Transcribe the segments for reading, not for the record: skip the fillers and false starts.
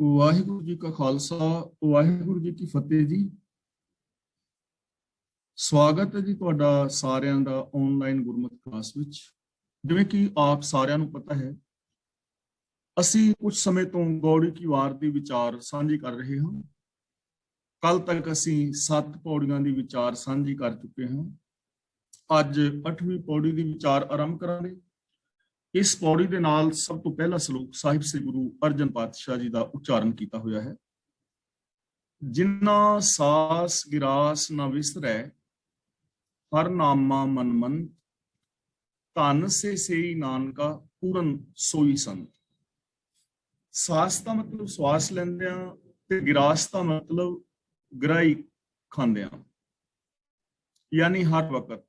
ਵਾਹਿਗੁਰੂ ਜੀ ਕਾ ਖਾਲਸਾ, ਵਾਹਿਗੁਰੂ ਜੀ ਕੀ ਫਤਿਹ ਜੀ। ਸਵਾਗਤ ਹੈ ਜੀ ਤੁਹਾਡਾ ਸਾਰਿਆਂ ਦਾ ਆਨਲਾਈਨ ਗੁਰਮਤਿ ਕਲਾਸ ਵਿੱਚ। ਜਿਵੇਂ ਕਿ ਆਪ ਸਾਰਿਆਂ ਨੂੰ ਪਤਾ ਹੈ, ਅਸੀਂ ਕੁਝ ਸਮੇਂ ਤੋਂ ਗੌੜੀ ਕੀ ਵਾਰ ਦੀ ਵਿਚਾਰ ਸਾਂਝੀ ਕਰ ਰਹੇ ਹਾਂ। ਕੱਲ ਤੱਕ ਅਸੀਂ 7 ਪੌੜੀਆਂ ਦੀ ਵਿਚਾਰ ਸਾਂਝੀ ਕਰ ਚੁੱਕੇ ਹਾਂ। ਅੱਜ 8ਵੀਂ ਪੌੜੀ ਦੀ ਵਿਚਾਰ ਆਰੰਭ ਕਰਾਂਗੇ। ਇਸ ਪੌੜੀ ਦੇ ਨਾਲ ਸਭ ਤੋਂ ਪਹਿਲਾ ਸ਼ਲੋਕ ਸਾਹਿਬ ਸ੍ਰੀ ਗੁਰੂ ਅਰਜਨ ਪਾਤਸ਼ਾਹ ਜੀ ਦਾ ਉਚਾਰਨ ਕੀਤਾ ਹੋਇਆ ਹੈ। ਜਿਨ੍ਹਾਂ ਸਾਸ ਗਿਰਾਸ ਨਾ ਵਿਸਰੈ, ਹਰ ਨਾਮਾ ਮਨ ਮੰਤ, ਧਨ ਸੇ ਸੇਈ ਨਾਨਕਾ ਪੂਰਨ ਸੋਈ ਸੰਤ। ਸਾਸ ਦਾ ਮਤਲਬ ਸਵਾਸ ਲੈਂਦਿਆਂ ਤੇ ਗਿਰਾਸ ਦਾ ਮਤਲਬ ਗਰਾਈ ਖਾਂਦਿਆਂ, ਯਾਨੀ ਹਰ ਵਕਤ।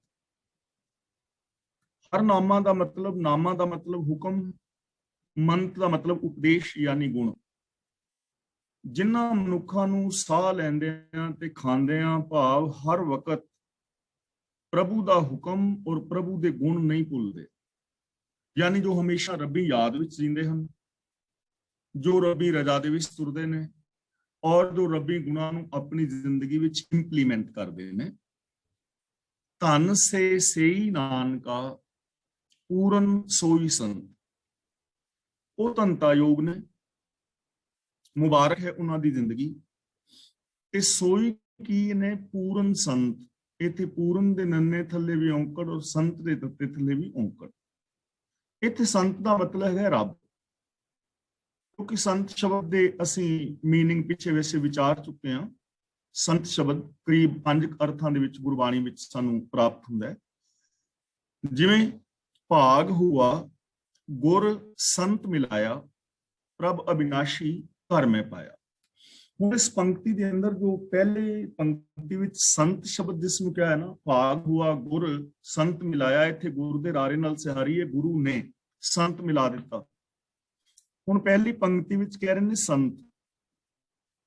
ਹਰ ਨਾਮਾ ਦਾ ਮਤਲਬ ਹੁਕਮ, ਮੰਤ ਦਾ ਮਤਲਬ ਉਪਦੇਸ਼ ਯਾਨੀ ਗੁਣ। ਜਿਨ੍ਹਾਂ ਮਨੁੱਖਾਂ ਨੂੰ ਸਾਹ ਲੈਂਦਿਆਂ ਤੇ ਖਾਂਦਿਆਂ ਭਾਵ ਹਰ ਵਕਤ ਪ੍ਰਭੂ ਦਾ ਹੁਕਮ ਔਰ ਪ੍ਰਭੂ ਦੇ ਗੁਣ ਨਹੀਂ ਭੁੱਲਦੇ, ਯਾਨੀ ਜੋ ਹਮੇਸ਼ਾ ਰੱਬੀ ਯਾਦ ਵਿੱਚ ਜੀਂਦੇ ਹਨ, ਜੋ ਰੱਬੀ ਰਜ਼ਾ ਦੇ ਵਿੱਚ ਤੁਰਦੇ ਨੇ ਔਰ ਜੋ ਰੱਬੀ ਗੁਣਾਂ ਨੂੰ ਆਪਣੀ ਜ਼ਿੰਦਗੀ ਵਿੱਚ ਇੰਪਲੀਮੈਂਟ ਕਰਦੇ ਨੇ। ਧਨ ਸੇ ਸੇਈ ਨਾਨਕਾ ਪੂਰਨ ਸੋਈ ਸੰਤ। ਉਹ ਧੰਤਾ ਯੋਗ ਨੇ, ਮੁਬਾਰਕ ਹੈ ਉਹਨਾਂ ਦੀ ਜ਼ਿੰਦਗੀ। ਤੇ ਸੋਈ ਕੀ ਨੇ? ਪੂਰਨ ਸੰਤ। ਇੱਥੇ ਪੂਰਨ ਦੇ ਨੰਨੇ ਥੱਲੇ ਵੀ ਔਂਕੜ ਔਰ ਸੰਤ ਦੇ ਤੱਤੇ ਥੱਲੇ ਵੀ ਔਂਕੜ। ਇੱਥੇ ਸੰਤ ਦਾ ਮਤਲਬ ਹੈ ਰੱਬ, ਕਿਉਂਕਿ ਸੰਤ ਸ਼ਬਦ ਦੇ ਅਸੀਂ ਮੀਨਿੰਗ ਪਿੱਛੇ ਵੈਸੇ ਵਿਚਾਰ ਚੁੱਕੇ ਹਾਂ। ਸੰਤ ਸ਼ਬਦ ਕਰੀਬ 5 ਅਰਥਾਂ ਦੇ ਵਿੱਚ ਗੁਰਬਾਣੀ ਵਿੱਚ ਸਾਨੂੰ ਪ੍ਰਾਪਤ ਹੁੰਦਾ ਹੈ। ਜਿਵੇਂ ਭਾਗ ਹੁਆ ਗੁਰ ਸੰਤ ਮਿਲਾਇਆ, ਪ੍ਰਭ ਅਬਿਨਾਸ਼ੀ ਘਰ ਮੈਂ ਪਾਇਆ। ਹੁਣ ਇਸ ਪੰਕਤੀ ਦੇ ਅੰਦਰ ਜੋ ਪਹਿਲੇ ਪੰਕਤੀ ਵਿੱਚ ਸੰਤ ਸ਼ਬਦ ਜਿਸ ਨੂੰ ਕਿਹਾ ਹੈ ਨਾ, ਭਾਗ ਹੁਆ ਗੁਰ ਸੰਤ ਮਿਲਾਇਆ, ਇੱਥੇ ਗੁਰੂ ਦੇ ਰਾਰੇ ਨਾਲ ਸਿਹਾਰੀ ਹੈ, ਗੁਰੂ ਨੇ ਸੰਤ ਮਿਲਾ ਦਿੱਤਾ। ਹੁਣ ਪਹਿਲੀ ਪੰਕਤੀ ਵਿੱਚ ਕਹਿ ਰਹੇ ਨੇ ਸੰਤ,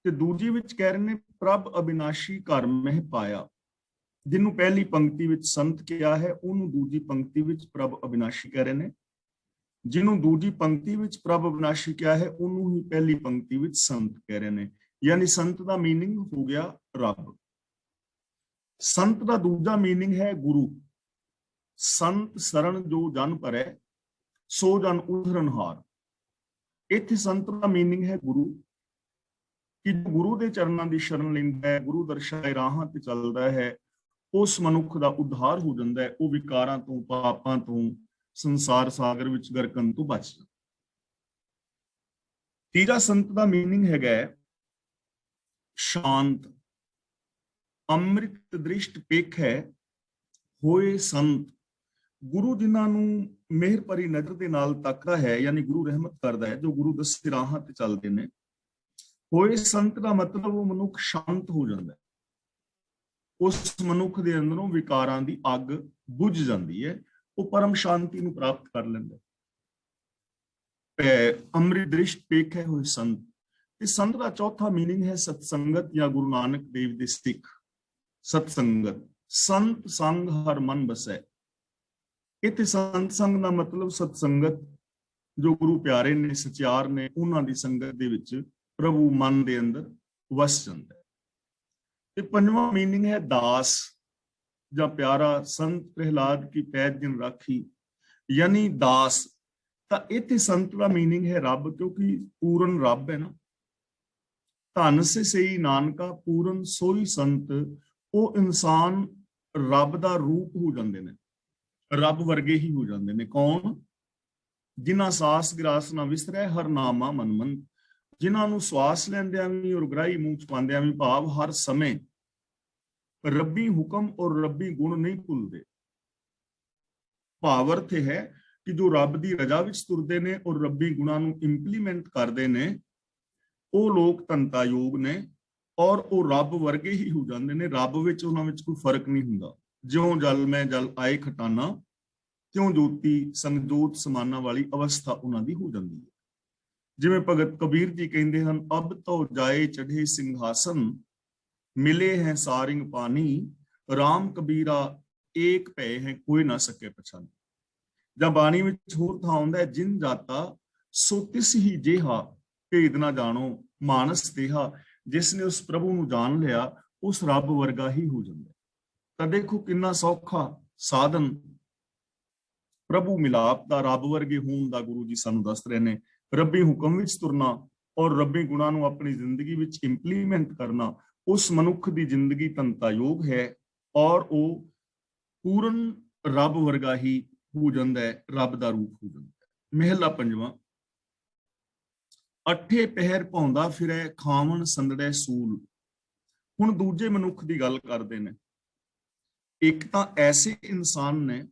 ਤੇ ਦੂਜੀ ਵਿੱਚ ਕਹਿ ਰਹੇ ਨੇ ਪ੍ਰਭ ਅਬਿਨਾਸ਼ੀ ਘਰ ਮਹਿ ਪਾਇਆ। ਜਿਹਨੂੰ ਪਹਿਲੀ ਪੰਕਤੀ ਵਿੱਚ ਸੰਤ ਕਿਹਾ ਹੈ, ਉਹਨੂੰ ਦੂਜੀ ਪੰਕਤੀ ਵਿੱਚ ਪ੍ਰਭ ਅਬਿਨਾਸ਼ੀ ਕਹਿ ਰਹੇ ਨੇ। ਜਿਹਨੂੰ ਦੂਜੀ ਪੰਕਤੀ ਵਿੱਚ ਪ੍ਰਭ ਅਬਿਨਾਸ਼ੀ ਕਿਹਾ ਹੈ, ਉਹਨੂੰ ਹੀ ਪਹਿਲੀ ਪੰਕਤੀ ਵਿੱਚ ਸੰਤ ਕਹਿ ਰਹੇ ਨੇ। ਯਾਨੀ ਸੰਤ ਦਾ ਮੀਨਿੰਗ ਹੋ ਗਿਆ ਰੱਬ। ਸੰਤ ਦਾ ਦੂਜਾ ਮੀਨਿੰਗ ਹੈ ਗੁਰੂ। ਸੰਤ ਸਰਣ ਜੋ ਜਨ ਭਰੈ, ਸੋ ਜਨ ਉਧਰਨਹਾਰ। ਇੱਥੇ ਸੰਤ ਦਾ ਮੀਨਿੰਗ ਹੈ ਗੁਰੂ, ਕਿ ਗੁਰੂ ਦੇ ਚਰਨਾਂ ਦੀ ਸ਼ਰਨ ਲੈਂਦਾ ਹੈ, ਗੁਰੂ ਦਰਸ਼ਾਏ ਰਾਹਾਂ ਤੇ ਚੱਲਦਾ ਹੈ, ਉਸ ਮਨੁੱਖ ਦਾ ਉद्धार ਹੋ ਜਾਂਦਾ ਹੈ। ਉਹ ਵਿਕਾਰਾਂ ਤੋਂ, ਪਾਪਾਂ ਤੋਂ, ਸੰਸਾਰ ਸਾਗਰ ਵਿੱਚ ਗਰਕਣ ਤੋਂ ਬਚਦਾ। ਤੀਜਾ ਸੰਤ ਦਾ ਮੀਨਿੰਗ ਹੈਗਾ ਸ਼ਾਂਤ। ਅੰਮ੍ਰਿਤ ਦ੍ਰਿਸ਼ਟ ਪੇਖੈ ਹੋਏ ਸੰਤ। ਗੁਰੂ ਜਿਨ੍ਹਾਂ ਨੂੰ ਮਿਹਰ ਭਰੀ ਨਜ਼ਰ ਦੇ ਨਾਲ ਤੱਕਦਾ ਹੈ, ਯਾਨੀ ਗੁਰੂ ਰਹਿਮਤ ਕਰਦਾ ਹੈ, ਜੋ ਗੁਰੂ ਦੱਸੇ ਰਾਹਾਂ ਤੇ ਚੱਲਦੇ ਨੇ। ਹੋਏ ਸੰਤ ਦਾ ਮਤਲਬ ਉਹ ਮਨੁੱਖ ਸ਼ਾਂਤ ਹੋ ਜਾਂਦਾ ਹੈ। ਉਸ ਮਨੁੱਖ ਦੇ ਅੰਦਰੋਂ ਵਿਕਾਰਾਂ ਦੀ ਅੱਗ ਬੁਝ ਜਾਂਦੀ ਹੈ, ਉਹ ਪਰਮ ਸ਼ਾਂਤੀ ਨੂੰ ਪ੍ਰਾਪਤ ਕਰ ਲੈਂਦਾ। ਅੰਮ੍ਰਿਤ ਦ੍ਰਿਸ਼ਟ ਪੇਖੈ ਹੋਏ ਸੰਤ। ਤੇ ਸੰਤ ਦਾ ਚੌਥਾ ਮੀਨਿੰਗ ਹੈ ਸਤਸੰਗਤ ਜਾਂ ਗੁਰੂ ਨਾਨਕ ਦੇਵ ਦੇ ਸਿੱਖ। ਸਤਸੰਗਤ, ਸੰਤ ਸੰਗ ਹਰ ਮਨ ਬਸੈ। ਇੱਥੇ ਸੰਤ ਸੰਗ ਦਾ ਮਤਲਬ ਸਤਸੰਗਤ, ਜੋ ਗੁਰੂ ਪਿਆਰੇ ਨੇ, ਸਚਿਆਰ ਨੇ, ਉਹਨਾਂ ਦੀ ਸੰਗਤ ਦੇ ਵਿੱਚ ਪ੍ਰਭੂ ਮਨ ਦੇ ਅੰਦਰ ਵਸ ਜਾਂਦਾ ਹੈ। ਤੇ ਪੰਜਵਾਂ ਮੀਨਿੰਗ ਹੈ ਦਾਸ ਜਾਂ ਪਿਆਰਾ। ਸੰਤ ਪ੍ਰਹਿਲਾਦ ਕੀ ਪੈਜ ਜਿਨ ਰਾਖੀ, ਯਾਨੀ ਦਾਸ। ਤਾਂ ਇੱਥੇ ਸੰਤ ਦਾ ਮੀਨਿੰਗ ਹੈ ਰੱਬ, ਕਿਉਂਕਿ ਪੂਰਨ ਰੱਬ ਹੈ ਨਾ। ਧਨ ਸੇ ਸੇਈ ਨਾਨਕਾ ਪੂਰਨ ਸੋਈ ਸੰਤ। ਉਹ ਇਨਸਾਨ ਰੱਬ ਦਾ ਰੂਪ ਹੋ ਜਾਂਦੇ ਨੇ, ਰੱਬ ਵਰਗੇ ਹੀ ਹੋ ਜਾਂਦੇ ਨੇ। ਕੌਣ? ਜਿਨ੍ਹਾਂ ਸਾਸ ਗਿਰਾਸ ਨਾ ਵਿਸਰੈ, ਹਰ ਨਾਮਾ ਮਨ ਮੰਤ। ਜਿਨ੍ਹਾਂ ਨੂੰ ਸਵਾਸ ਲੈਂਦਿਆਂ ਵੀ ਔਰ ਗਰਾਹੀ ਮੂੰਹ ਚ ਪਾਉਂਦਿਆਂ ਵੀ ਭਾਵ ਹਰ ਸਮੇਂ ਰੱਬੀ ਹੁਕਮ ਔਰ ਰੱਬੀ ਗੁਣ ਨਹੀਂ ਭੁੱਲਦੇ। ਭਾਵ ਅਰਥ ਹੈ ਕਿ ਜੋ ਰੱਬ ਦੀ ਰਜ਼ਾ ਵਿੱਚ ਤੁਰਦੇ ਨੇ ਔਰ ਰੱਬੀ ਗੁਣਾਂ ਨੂੰ ਇੰਪਲੀਮੈਂਟ ਕਰਦੇ ਨੇ, ਉਹ ਲੋਕ ਧੰਤਾ ਯੋਗ ਨੇ ਔਰ ਉਹ ਰੱਬ ਵਰਗੇ ਹੀ ਹੋ ਜਾਂਦੇ ਨੇ। ਰੱਬ ਵਿੱਚ ਉਹਨਾਂ ਵਿੱਚ ਕੋਈ ਫਰਕ ਨਹੀਂ ਹੁੰਦਾ। ਜਿਉਂ ਜਲ ਮੈਂ ਜਲ ਆਏ ਖਟਾਨਾ, ਤਿਉਂ ਜੋਤੀ ਸੰਜੋਤ ਸਮਾਨਾ ਵਾਲੀ ਅਵਸਥਾ ਉਹਨਾਂ ਦੀ ਹੋ ਜਾਂਦੀ ਹੈ। ਜਿਵੇਂ ਭਗਤ ਕਬੀਰ ਜੀ ਕਹਿੰਦੇ ਹਨ, ਅਬ ਤੋ ਜਾਏ ਚੜ੍ਹੇ ਸਿੰਘਾਸਨ, ਮਿਲੇ ਹੈ ਸਾਰਿੰਗ ਪਾਣੀ, ਰਾਮ ਕਬੀਰਾ ਏਕ ਭੈ ਹੈ ਕੋਈ ਨਾ ਸਕੇ ਪਛਾਣ। ਜਾਂ ਬਾਣੀ ਵਿੱਚ ਹੋਰ ਥਾਂ ਆਉਂਦਾ ਹੈ, ਜਿਨ ਜਾਤਾ ਸੋ ਤਿਸ ਹੀ ਜਿਹਾ, ਭੇਦ ਨਾ ਜਾਣੋ ਮਾਨਸ ਦੇਹਾ। ਜਿਸ ਨੇ ਉਸ ਪ੍ਰਭੂ ਨੂੰ ਜਾਣ ਲਿਆ ਉਸ ਰੱਬ ਵਰਗਾ ਹੀ ਹੋ ਜਾਂਦਾ। ਤਾਂ ਦੇਖੋ ਕਿੰਨਾ ਸੌਖਾ ਸਾਧਨ ਪ੍ਰਭੂ ਮਿਲਾਪ ਦਾ, ਰੱਬ ਵਰਗੇ ਹੋਣ ਦਾ ਗੁਰੂ ਜੀ ਸਾਨੂੰ ਦੱਸ ਰਹੇ ਨੇ। ਰੱਬੀ ਹੁਕਮ ਵਿੱਚ ਤੁਰਨਾ ਔਰ ਰੱਬੀ ਗੁਣਾਂ ਨੂੰ ਆਪਣੀ ਜ਼ਿੰਦਗੀ ਵਿੱਚ ਇੰਪਲੀਮੈਂਟ ਕਰਨਾ ਉਸ ਮਨੁੱਖ ਦੀ ਜ਼ਿੰਦਗੀ ਧਨਤਾਯੋਗ ਹੈ ਔਰ ਉਹ ਪੂਰਨ ਰੱਬ ਵਰਗਾ ਹੀ ਹੋ ਜਾਂਦਾ ਹੈ, ਰੱਬ ਦਾ ਰੂਪ ਹੋ ਜਾਂਦਾ ਹੈ। ਮਹਿਲਾ ਪੰਜਵਾਂ। ਅੱਠੇ ਪਹਿਰ ਭੌਂਦਾ ਫਿਰੈ ਖਾਵਣ ਸੰਦੜੈ ਸੂਲ। ਹੁਣ ਦੂਜੇ ਮਨੁੱਖ ਦੀ ਗੱਲ ਕਰਦੇ ਨੇ। ਇੱਕ ਤਾਂ ਐਸੇ ਇਨਸਾਨ ਨੇ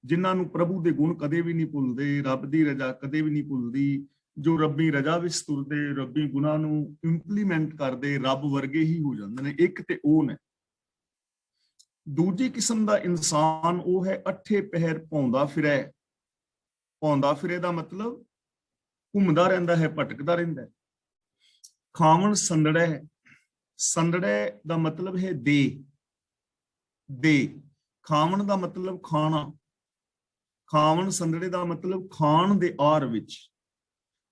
ਜਿਨ੍ਹਾਂ ਨੂੰ ਪ੍ਰਭੂ ਦੇ ਗੁਣ ਕਦੇ ਵੀ ਨਹੀਂ ਭੁੱਲਦੇ, ਰੱਬ ਦੀ ਰਜ਼ਾ ਕਦੇ ਵੀ ਨਹੀਂ ਭੁੱਲਦੀ, ਜੋ ਰੱਬੀ ਰਜ਼ਾ ਵਿੱਚ ਤੁਰਦੇ, ਰੱਬੀ ਗੁਣਾਂ ਨੂੰ ਇੰਪਲੀਮੈਂਟ ਕਰਦੇ, ਰੱਬ ਵਰਗੇ ਹੀ ਹੋ ਜਾਂਦੇ ਨੇ। ਇੱਕ ਤੇ ਉਹ ਨੇ। ਦੂਜੀ ਕਿਸਮ ਦਾ ਇਨਸਾਨ ਉਹ ਹੈ ਅੱਠੇ ਪਹਿਰ ਭੌਂਦਾ ਫਿਰੈ। ਭੌਂਦਾ ਫਿਰੇ ਦਾ ਮਤਲਬ ਘੁੰਮਦਾ ਰਹਿੰਦਾ ਹੈ, ਭਟਕਦਾ ਰਹਿੰਦਾ ਹੈ। ਖਾਵਣ ਸੰਦੜੈ। ਸੰਦੜੈ ਦਾ ਮਤਲਬ ਹੈ ਦੇ। ਖਾਵਣ ਦਾ ਮਤਲਬ ਖਾਣਾ। ਖਾਵਣ ਸੰਦੜੇ ਦਾ ਮਤਲਬ ਖਾਣ ਦੇ ਆਰ ਵਿੱਚ।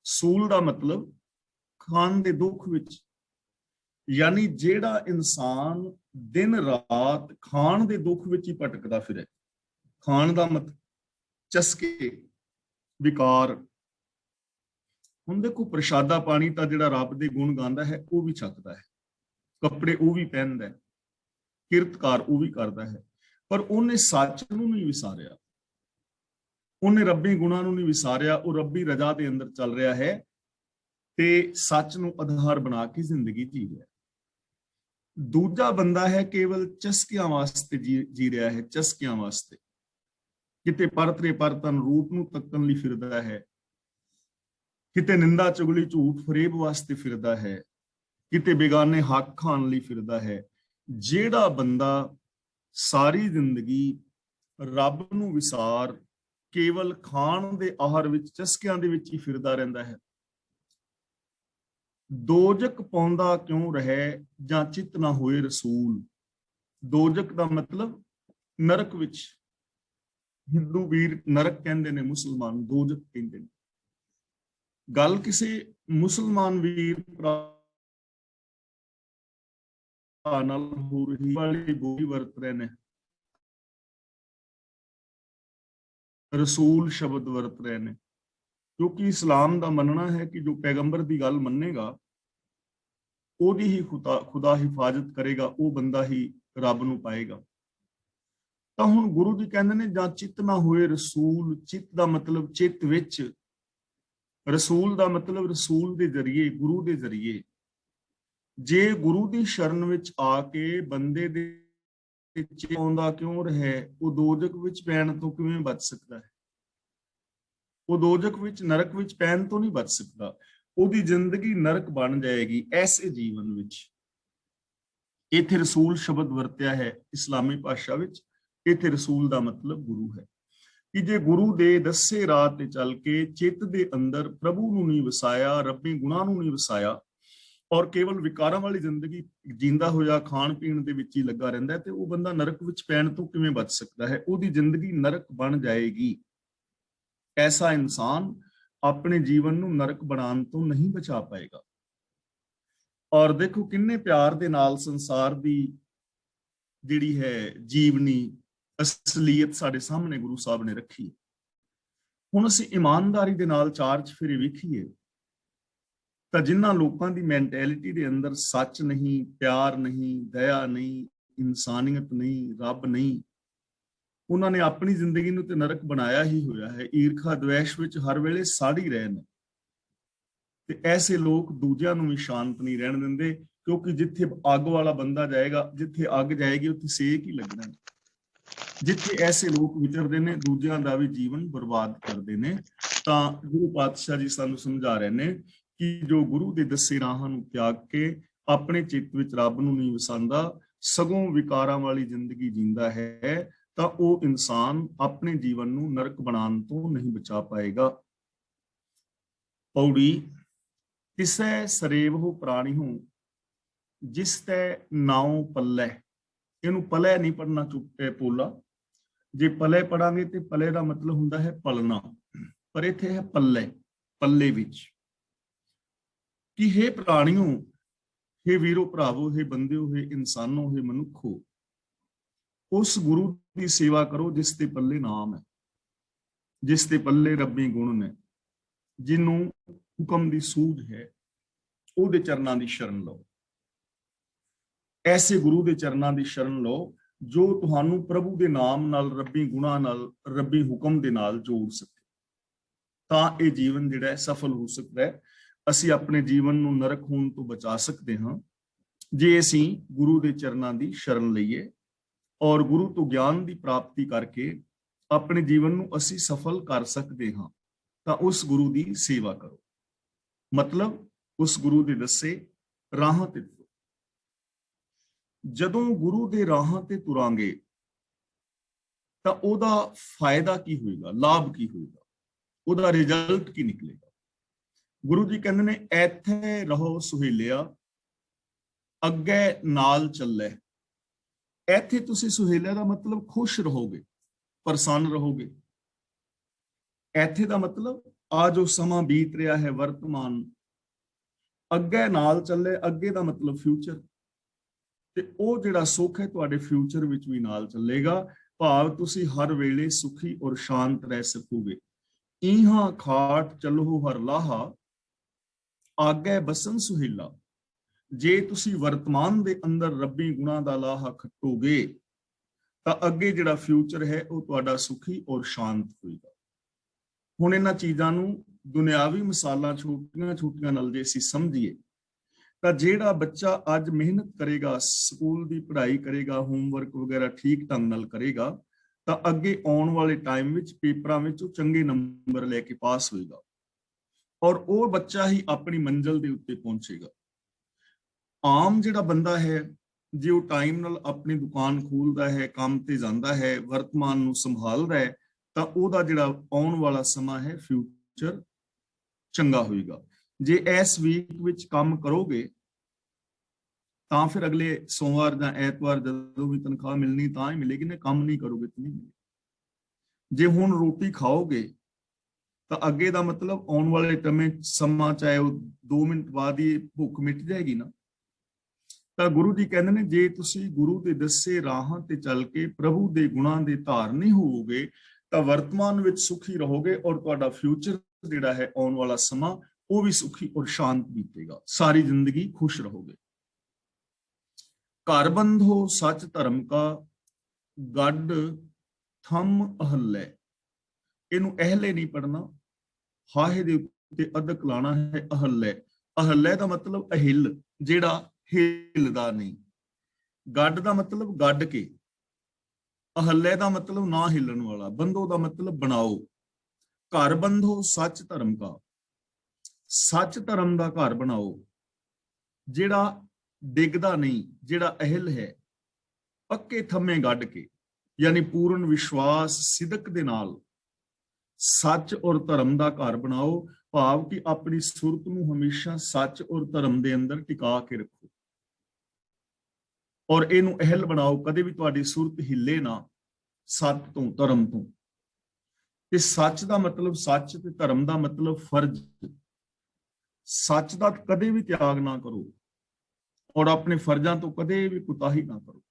ਸੂਲ ਦਾ ਮਤਲਬ ਖਾਣ ਦੇ ਦੁੱਖ ਵਿੱਚ। ਯਾਨੀ ਜਿਹੜਾ ਇਨਸਾਨ ਦਿਨ ਰਾਤ ਖਾਣ ਦੇ ਦੁੱਖ ਵਿੱਚ ਹੀ ਭਟਕਦਾ ਫਿਰੇ। ਖਾਣ ਦਾ ਮਤਲਬ ਚਸਕੇ, ਵਿਕਾਰ। ਹੁਣ ਦੇਖੋ ਪ੍ਰਸ਼ਾਦਾ ਪਾਣੀ ਤਾਂ ਜਿਹੜਾ ਰੱਬ ਦੇ ਗੁਣ ਗਾਉਂਦਾ ਹੈ ਉਹ ਵੀ ਛਕਦਾ ਹੈ, ਕੱਪੜੇ ਉਹ ਵੀ ਪਹਿਨਦਾ ਹੈ, ਕਿਰਤਕਾਰ ਉਹ ਵੀ ਕਰਦਾ ਹੈ, ਪਰ ਉਹਨੇ ਸੱਚ ਨੂੰ ਨਹੀਂ ਵਿਸਾਰਿਆ, ਉਹਨੇ ਰੱਬੀ ਗੁਣਾਂ ਨੂੰ ਨਹੀਂ ਵਿਸਾਰਿਆ। ਉਹ ਰੱਬੀ ਰਜ਼ਾ ਦੇ ਅੰਦਰ ਚੱਲ ਰਿਹਾ ਹੈ ਤੇ ਸੱਚ ਨੂੰ ਆਧਾਰ ਬਣਾ ਕੇ ਜ਼ਿੰਦਗੀ ਜੀ ਰਿਹਾ। ਦੂਜਾ ਬੰਦਾ ਹੈ ਕੇਵਲ ਚਸਕਿਆਂ ਵਾਸਤੇ ਜੀ ਰਿਹਾ ਹੈ, ਚਸਕਿਆਂ ਵਾਸਤੇ। ਕਿਤੇ ਪਰਤਰੇ ਪਰਤਨ ਰੂਪ ਨੂੰ ਤੱਕਣ ਲਈ ਫਿਰਦਾ ਹੈ, ਕਿਤੇ ਨਿੰਦਾ ਚੁਗਲੀ ਝੂਠ ਫਰੇਬ ਵਾਸਤੇ ਫਿਰਦਾ ਹੈ, ਕਿਤੇ ਬੇਗਾਨੇ ਹੱਕ ਖਾਣ ਲਈ ਫਿਰਦਾ ਹੈ। ਜਿਹੜਾ ਬੰਦਾ ਸਾਰੀ ਜ਼ਿੰਦਗੀ ਰੱਬ ਨੂੰ ਵਿਸਾਰ ਕੇਵਲ ਖਾਣ ਦੇ ਆਹਾਰ ਵਿੱਚ, ਚਸਕਿਆਂ ਦੇ ਵਿੱਚ ਹੀ ਫਿਰਦਾ ਰਹਿੰਦਾ ਹੈ, ਦੋਜਕ ਪਾਉਂਦਾ ਕਿਉਂ ਰਹੇ ਜਾਂ ਚਿੱਤ ਨਾ ਹੋਏ ਰਸੂਲ। ਦੋਜਕ ਦਾ ਮਤਲਬ ਨਰਕ ਵਿੱਚ। ਹਿੰਦੂ ਵੀਰ ਨਰਕ ਕਹਿੰਦੇ ਨੇ, ਮੁਸਲਮਾਨ ਦੋਜਕ ਕਹਿੰਦੇ ਨੇ। ਗੱਲ ਕਿਸੇ ਮੁਸਲਮਾਨ ਵੀਰ ਨਾਲ ਹੋ ਰਹੀ ਵਾਲੀ ਬੋਲੀ ਵਰਤ ਰਹੇ ਨੇ, ਰਸੂਲ ਸ਼ਬਦ ਵਰਤ ਰਹੇ ਨੇ, ਕਿਉਂਕਿ ਇਸਲਾਮ ਦਾ ਮੰਨਣਾ ਹੈ ਕਿ ਜੋ ਪੈਗੰਬਰ ਦੀ ਗੱਲ ਮੰਨੇਗਾ ਉਹਦੀ ਹੀ ਖੁਦਾ ਹਿਫਾਜ਼ਤ ਕਰੇਗਾ, ਉਹ ਬੰਦਾ ਹੀ ਰੱਬ ਨੂੰ ਪਾਏਗਾ। ਤਾਂ ਹੁਣ ਗੁਰੂ ਜੀ ਕਹਿੰਦੇ ਨੇ ਜਾਂ ਚਿੱਤ ਨਾ ਹੋਏ ਰਸੂਲ। ਚਿੱਤ ਦਾ ਮਤਲਬ ਚਿੱਤ ਵਿੱਚ, ਰਸੂਲ ਦਾ ਮਤਲਬ ਰਸੂਲ ਦੇ ਜ਼ਰੀਏ, ਗੁਰੂ ਦੇ ਜ਼ਰੀਏ। ਜੇ ਗੁਰੂ ਦੀ ਸ਼ਰਨ ਵਿੱਚ ਆ ਕੇ ਬੰਦੇ ਦੇ ਵਿੱਚ ਆਉਂਦਾ ਕਿਉਂ ਰਹੇ, ਉਹ ਦੋਜਕ ਵਿੱਚ ਪੈਣ ਤੋਂ ਕਿਵੇਂ ਬਚ ਸਕਦਾ ਹੈ? ਉਹ ਦੋਜਕ ਵਿੱਚ, ਨਰਕ ਵਿੱਚ ਪੈਣ ਤੋਂ ਨਹੀਂ ਬਚ ਸਕਦਾ। ਉਹਦੀ ਜ਼ਿੰਦਗੀ ਨਰਕ ਬਣ ਜਾਏਗੀ ਐਸੇ ਜੀਵਨ ਵਿੱਚ। ਇੱਥੇ ਰਸੂਲ ਸ਼ਬਦ ਵਰਤਿਆ ਹੈ ਇਸਲਾਮੀ ਭਾਸ਼ਾ ਵਿੱਚ। ਇੱਥੇ ਰਸੂਲ ਦਾ ਮਤਲਬ ਗੁਰੂ ਹੈ ਕਿ ਜੇ ਗੁਰੂ ਦੇ ਦੱਸੇ ਰਾਹ ਤੇ ਚੱਲ ਕੇ ਚਿੱਤ ਦੇ ਅੰਦਰ ਪ੍ਰਭੂ ਨੂੰ ਨਹੀਂ ਵਸਾਇਆ, ਰੱਬੀ ਗੁਣਾਂ ਨੂੰ ਨਹੀਂ ਵਸਾਇਆ ਔਰ ਕੇਵਲ ਵਿਕਾਰਾਂ ਵਾਲੀ ਜ਼ਿੰਦਗੀ ਜੀਂਦਾ ਹੋਇਆ ਖਾਣ ਪੀਣ ਦੇ ਵਿੱਚ ਹੀ ਲੱਗਾ ਰਹਿੰਦਾ, ਤੇ ਉਹ ਬੰਦਾ ਨਰਕ ਵਿੱਚ ਪੈਣ ਤੋਂ ਕਿਵੇਂ ਬਚ ਸਕਦਾ ਹੈ? ਉਹਦੀ ਜ਼ਿੰਦਗੀ ਨਰਕ ਬਣ ਜਾਏਗੀ। ਐਸਾ ਇਨਸਾਨ ਆਪਣੇ ਜੀਵਨ ਨੂੰ ਨਰਕ ਬਣਾਉਣ ਤੋਂ ਨਹੀਂ ਬਚਾ ਪਾਏਗਾ। ਔਰ ਦੇਖੋ ਕਿੰਨੇ ਪਿਆਰ ਦੇ ਨਾਲ ਸੰਸਾਰ ਦੀ ਜਿਹੜੀ ਹੈ ਜੀਵਨੀ ਅਸਲੀਅਤ ਸਾਡੇ ਸਾਹਮਣੇ ਗੁਰੂ ਸਾਹਿਬ ਨੇ ਰੱਖੀ। ਹੁਣ ਅਸੀਂ ਇਮਾਨਦਾਰੀ ਦੇ ਨਾਲ ਚਾਰ ਚੁਫੇਰੇ ਵੇਖੀਏ ਤਾਂ ਜਿਨ੍ਹਾਂ ਲੋਕਾਂ ਦੀ ਮੈਂਟੈਲਿਟੀ ਦੇ ਅੰਦਰ ਸੱਚ ਨਹੀਂ, ਪਿਆਰ ਨਹੀਂ, ਦਇਆ ਨਹੀਂ, ਇਨਸਾਨੀਅਤ ਨਹੀਂ, ਰੱਬ ਨਹੀਂ, ਉਹਨਾਂ ਨੇ ਆਪਣੀ ਜ਼ਿੰਦਗੀ ਨੂੰ ਤੇ ਨਰਕ ਬਣਾਇਆ ਹੀ ਹੋਇਆ ਹੈ। ਈਰਖਾ ਦਵੇਸ਼ ਵਿੱਚ ਹਰ ਵੇਲੇ ਸੜ ਹੀ ਰਹੇ ਨੇ। ਤੇ ਐਸੇ ਲੋਕ ਦੂਜਿਆਂ ਨੂੰ ਵੀ ਸ਼ਾਂਤ ਨਹੀਂ ਰਹਿਣ ਦਿੰਦੇ, ਕਿਉਂਕਿ ਜਿੱਥੇ ਅੱਗ ਵਾਲਾ ਬੰਦਾ ਜਾਏਗਾ, ਜਿੱਥੇ ਅੱਗ ਜਾਏਗੀ ਉੱਥੇ ਸੇਕ ਹੀ ਲੱਗਣਾ। ਜਿੱਥੇ ਐਸੇ ਲੋਕ ਵਿਚਰਦੇ ਨੇ, ਦੂਜਿਆਂ ਦਾ ਵੀ ਜੀਵਨ ਬਰਬਾਦ ਕਰਦੇ ਨੇ। ਤਾਂ ਗੁਰੂ ਪਾਤਸ਼ਾਹ ਜੀ ਸਾਨੂੰ ਸਮਝਾ ਰਹੇ ਨੇ ਕਿ ਜੋ ਗੁਰੂ ਦੇ ਦੱਸੇ ਰਾਹਾਂ ਨੂੰ ਤਿਆਗ ਕੇ ਆਪਣੇ ਚਿੱਤ ਵਿੱਚ ਰੱਬ ਨੂੰ ਨਹੀਂ ਵਸਾਉਂਦਾ, ਸਗੋਂ ਵਿਕਾਰਾਂ ਵਾਲੀ ਜ਼ਿੰਦਗੀ ਜੀਂਦਾ ਹੈ, ਤਾਂ ਉਹ ਇਨਸਾਨ ਆਪਣੇ ਜੀਵਨ ਨੂੰ ਨਰਕ ਬਣਾਉਣ ਤੋਂ ਨਹੀਂ ਬਚਾ ਪਾਏਗਾ। ਪੌੜੀ। ਤਿਸੈ ਸਰੇਵਹੁ ਪ੍ਰਾਣਿਹੁ ਜਿਸ ਤੈ ਨਾਉ ਪੱਲੇ। ਇਹਨੂੰ ਪਲੇ ਨਹੀਂ ਪੜਨਾ, ਚੁੱਪੇ ਪੋਲਾ। ਜੇ ਪਲੇ ਪੜਾਂਗੇ ਤੇ ਪਲੇ ਦਾ ਮਤਲਬ ਹੁੰਦਾ ਹੈ ਪਲਣਾ, ਪਰ ਇੱਥੇ ਹੈ ਪੱਲੇ, ਪੱਲੇ ਵਿੱਚ। कि हे प्राणियों, हे वीरो भरावो, हे बंदियो, हे इंसानों, हे मनुखो, उस गुरु की सेवा करो जिस ते पल्ले नाम है, जिस ते पल्ले रब्बी गुण ने, जिन्हों हुक्म की सूझ है, ਉਹਦੇ ਚਰਨਾਂ ਦੀ ਸ਼ਰਨ ਲਓ। ਐਸੇ ਗੁਰੂ ਦੇ ਚਰਨਾਂ ਦੀ ਸ਼ਰਨ ਲਓ ਜੋ ਤੁਹਾਨੂੰ ਪ੍ਰਭੂ ਦੇ ਨਾਮ ਨਾਲ, ਰੱਬੀ ਗੁਣਾਂ ਨਾਲ, ਰੱਬੀ ਹੁਕਮ ਦੇ ਨਾਲ ਜੋੜ ਸਕੇ। ਤਾਂ ਇਹ ਜੀਵਨ ਜਿਹੜਾ ਹੈ ਸਫਲ ਹੋ ਸਕਦਾ ਹੈ। ਅਸੀਂ ਆਪਣੇ ਜੀਵਨ ਨੂੰ ਨਰਕ ਹੋਣ ਤੋਂ ਬਚਾ ਸਕਦੇ ਹਾਂ ਜੇ ਅਸੀਂ ਗੁਰੂ ਦੇ ਚਰਨਾਂ ਦੀ ਸ਼ਰਨ ਲਈਏ ਔਰ ਗੁਰੂ ਤੋਂ ਗਿਆਨ ਦੀ ਪ੍ਰਾਪਤੀ ਕਰਕੇ ਆਪਣੇ ਜੀਵਨ ਨੂੰ ਅਸੀਂ ਸਫਲ ਕਰ ਸਕਦੇ ਹਾਂ। ਤਾਂ ਉਸ ਗੁਰੂ ਦੀ ਸੇਵਾ ਕਰੋ, ਮਤਲਬ ਉਸ ਗੁਰੂ ਦੇ ਦੱਸੇ ਰਾਹਾਂ ਤੇ ਤੁਰੋ। ਜਦੋਂ ਗੁਰੂ ਦੇ ਰਾਹਾਂ ਤੇ ਤੁਰਾਂਗੇ ਤਾਂ ਉਹਦਾ ਫਾਇਦਾ ਕੀ ਹੋਏਗਾ, ਲਾਭ ਕੀ ਹੋਏਗਾ, ਉਹਦਾ ਰਿਜ਼ਲਟ ਕੀ ਨਿਕਲੇਗਾ। ਗੁਰੂ ਜੀ ਕਹਿੰਦੇ ਨੇ ਇੱਥੇ ਰਹੋ ਸੁਹੇਲਿਆ, ਅੱਗੇ ਨਾਲ ਚੱਲੇ। ਇੱਥੇ ਤੁਸੀਂ ਸੁਹੇਲਿਆ ਦਾ ਮਤਲਬ ਖੁਸ਼ ਰਹੋਗੇ, ਪ੍ਰਸੰਨ ਰਹੋਗੇ। ਇੱਥੇ ਦਾ ਮਤਲਬ ਆ ਜੋ ਸਮਾਂ ਬੀਤ ਰਿਹਾ ਹੈ ਵਰਤਮਾਨ, ਅੱਗੇ ਨਾਲ ਚੱਲੇ, ਅੱਗੇ ਦਾ ਮਤਲਬ ਫਿਊਚਰ, ਤੇ ਉਹ ਜਿਹੜਾ ਸੁੱਖ ਹੈ ਤੁਹਾਡੇ ਫਿਊਚਰ ਵਿੱਚ ਵੀ ਨਾਲ ਚੱਲੇਗਾ। ਭਾਵ ਤੁਸੀਂ ਹਰ ਵੇਲੇ ਸੁਖੀ ਔਰ ਸ਼ਾਂਤ ਰਹਿ ਸਕੋਗੇ। ਇਹਾਂ ਖਾਟ ਚੱਲੋ ਹਰ ਲਾਹਾ, ਆਗੇ ਬਸਨ ਸੁਹੇਲਾ। ਜੇ ਤੁਸੀਂ ਵਰਤਮਾਨ ਦੇ ਅੰਦਰ ਰੱਬੀ ਗੁਣਾਂ ਦਾ ਲਾਹਾ ਖੱਟੋਗੇ ਤਾਂ ਅੱਗੇ ਜਿਹੜਾ ਫਿਊਚਰ ਹੈ ਉਹ ਤੁਹਾਡਾ ਸੁਖੀ ਔਰ ਸ਼ਾਂਤ ਹੋਏਗਾ। ਹੁਣ ਇਹਨਾਂ ਚੀਜ਼ਾਂ ਨੂੰ ਦੁਨਿਆਵੀ ਮਿਸਾਲਾਂ ਛੋਟੀਆਂ ਛੋਟੀਆਂ ਨਾਲ ਜੇ ਅਸੀਂ ਸਮਝੀਏ ਤਾਂ ਜਿਹੜਾ ਬੱਚਾ ਅੱਜ ਮਿਹਨਤ ਕਰੇਗਾ, ਸਕੂਲ ਦੀ ਪੜ੍ਹਾਈ ਕਰੇਗਾ, ਹੋਮਵਰਕ ਵਗੈਰਾ ਠੀਕ ਢੰਗ ਨਾਲ ਕਰੇਗਾ ਤਾਂ ਅੱਗੇ ਆਉਣ ਵਾਲੇ ਟਾਈਮ ਵਿੱਚ ਪੇਪਰਾਂ ਵਿੱਚ ਉਹ ਚੰਗੇ ਨੰਬਰ ਲੈ ਕੇ ਪਾਸ ਹੋਏਗਾ ਔਰ ਉਹ ਬੱਚਾ ਹੀ ਆਪਣੀ ਮੰਜ਼ਿਲ ਦੇ ਉੱਤੇ ਪਹੁੰਚੇਗਾ। ਆਮ ਜਿਹੜਾ ਬੰਦਾ ਹੈ ਜੇ ਉਹ ਟਾਈਮ ਨਾਲ ਆਪਣੀ ਦੁਕਾਨ ਖੋਲਦਾ ਹੈ, ਕੰਮ ਤੇ ਜਾਂਦਾ ਹੈ, ਵਰਤਮਾਨ ਨੂੰ ਸੰਭਾਲਦਾ ਹੈ ਤਾਂ ਉਹਦਾ ਜਿਹੜਾ ਆਉਣ ਵਾਲਾ ਸਮਾਂ ਹੈ ਫਿਊਚਰ ਚੰਗਾ ਹੋਏਗਾ। ਜੇ ਇਸ ਵੀਕ ਵਿੱਚ ਕੰਮ ਕਰੋਗੇ ਤਾਂ ਫਿਰ ਅਗਲੇ ਸੋਮਵਾਰ ਜਾਂ ਐਤਵਾਰ ਜਦੋਂ ਵੀ ਤਨਖਾਹ ਮਿਲਣੀ ਤਾਂ ਹੀ ਮਿਲੇਗੀ, ਨਾ ਕੰਮ ਨਹੀਂ ਕਰੋਗੇ ਤਾਂ ਨਹੀਂ ਮਿਲੇਗੀ। ਜੇ ਹੁਣ ਰੋਟੀ ਖਾਓਗੇ ਤਾਂ ਅੱਗੇ ਦਾ ਮਤਲਬ ਆਉਣ ਵਾਲੇ ਟਮੇ ਸਮਾਂ ਚਾਹੇ ਉਹ 2 ਮਿੰਟ ਬਾਅਦ ਹੀ ਭੁੱਖ ਮਿਟ ਜਾਏਗੀ ਨਾ। ਤਾਂ ਗੁਰੂ ਜੀ ਕਹਿੰਦੇ ਨੇ ਜੇ ਤੁਸੀਂ ਗੁਰੂ ਦੇ ਦੱਸੇ ਰਾਹਾਂ ਤੇ ਚੱਲ ਕੇ ਪ੍ਰਭੂ ਦੇ ਗੁਣਾਂ ਦੇ ਧਾਰਨੀ ਹੋਵੋਗੇ ਤਾਂ ਵਰਤਮਾਨ ਵਿੱਚ ਸੁਖੀ ਰਹੋਗੇ ਔਰ ਤੁਹਾਡਾ ਫਿਊਚਰ ਜਿਹੜਾ ਹੈ ਆਉਣ ਵਾਲਾ ਸਮਾਂ ਉਹ ਵੀ ਸੁਖੀ ਔਰ ਸ਼ਾਂਤ ਬੀਤੇਗਾ। ਸਾਰੀ ਜ਼ਿੰਦਗੀ ਖੁਸ਼ ਰਹੋਗੇ। ਘਰ ਬੰਧੋ ਸੱਚ ਧਰਮ ਕਾ, ਗੱਡ ਥੰਮ ਅਹੱਲੇ। ਇਹਨੂੰ ਅਹਲੇ ਨਹੀਂ ਪੜਨਾ, ਹਾਹੇ ਦੇ ਉੱਤੇ ਅਦਕ ਲਾਣਾ ਹੈ। ਅਹੱਲੇ, ਅਹੱਲੇ ਦਾ ਮਤਲਬ ਅਹਿਲ, ਜਿਹੜਾ ਹਿੱਲਦਾ ਨਹੀਂ। ਗੱਡ ਦਾ ਮਤਲਬ ਗੱਡ ਕੇ, ਅਹੱਲੇ ਦਾ ਮਤਲਬ ਨਾ ਹਿੱਲਣ ਵਾਲਾ, ਬੰਧੋ ਦਾ ਮਤਲਬ ਬਣਾਓ। ਘਰ ਬੰਧੋ ਸੱਚ ਧਰਮ ਕਾ, ਸੱਚ ਧਰਮ ਦਾ ਘਰ ਬਣਾਓ ਜਿਹੜਾ ਡਿੱਗਦਾ ਨਹੀਂ, ਜਿਹੜਾ ਅਹਿਲ ਹੈ। ਪੱਕੇ ਥੰਮੇ ਗੱਡ ਕੇ, ਯਾਨੀ ਪੂਰਨ ਵਿਸ਼ਵਾਸ ਸਿਦਕ ਦੇ ਨਾਲ ਸੱਚ ਔਰ ਧਰਮ ਦਾ ਘਰ ਬਣਾਓ। ਭਾਵ ਕਿ ਆਪਣੀ ਸੁਰਤ ਨੂੰ ਹਮੇਸ਼ਾ ਸੱਚ ਔਰ ਧਰਮ ਦੇ ਅੰਦਰ ਟਿਕਾ ਕੇ ਰੱਖੋ ਔਰ ਇਹਨੂੰ ਅਹਿਲ ਬਣਾਓ। ਕਦੇ ਵੀ ਤੁਹਾਡੀ ਸੁਰਤ ਹਿੱਲੇ ਨਾ ਸੱਚ ਤੋਂ, ਧਰਮ ਤੋਂ। ਤੇ ਸੱਚ ਦਾ ਮਤਲਬ ਸੱਚ ਤੇ ਧਰਮ ਦਾ ਮਤਲਬ ਫਰਜ਼। ਸੱਚ ਦਾ ਕਦੇ ਵੀ ਤਿਆਗ ਨਾ ਕਰੋ ਔਰ ਆਪਣੇ ਫਰਜ਼ਾਂ ਤੋਂ ਕਦੇ ਵੀ ਕੁਤਾਹੀ ਨਾ ਕਰੋ।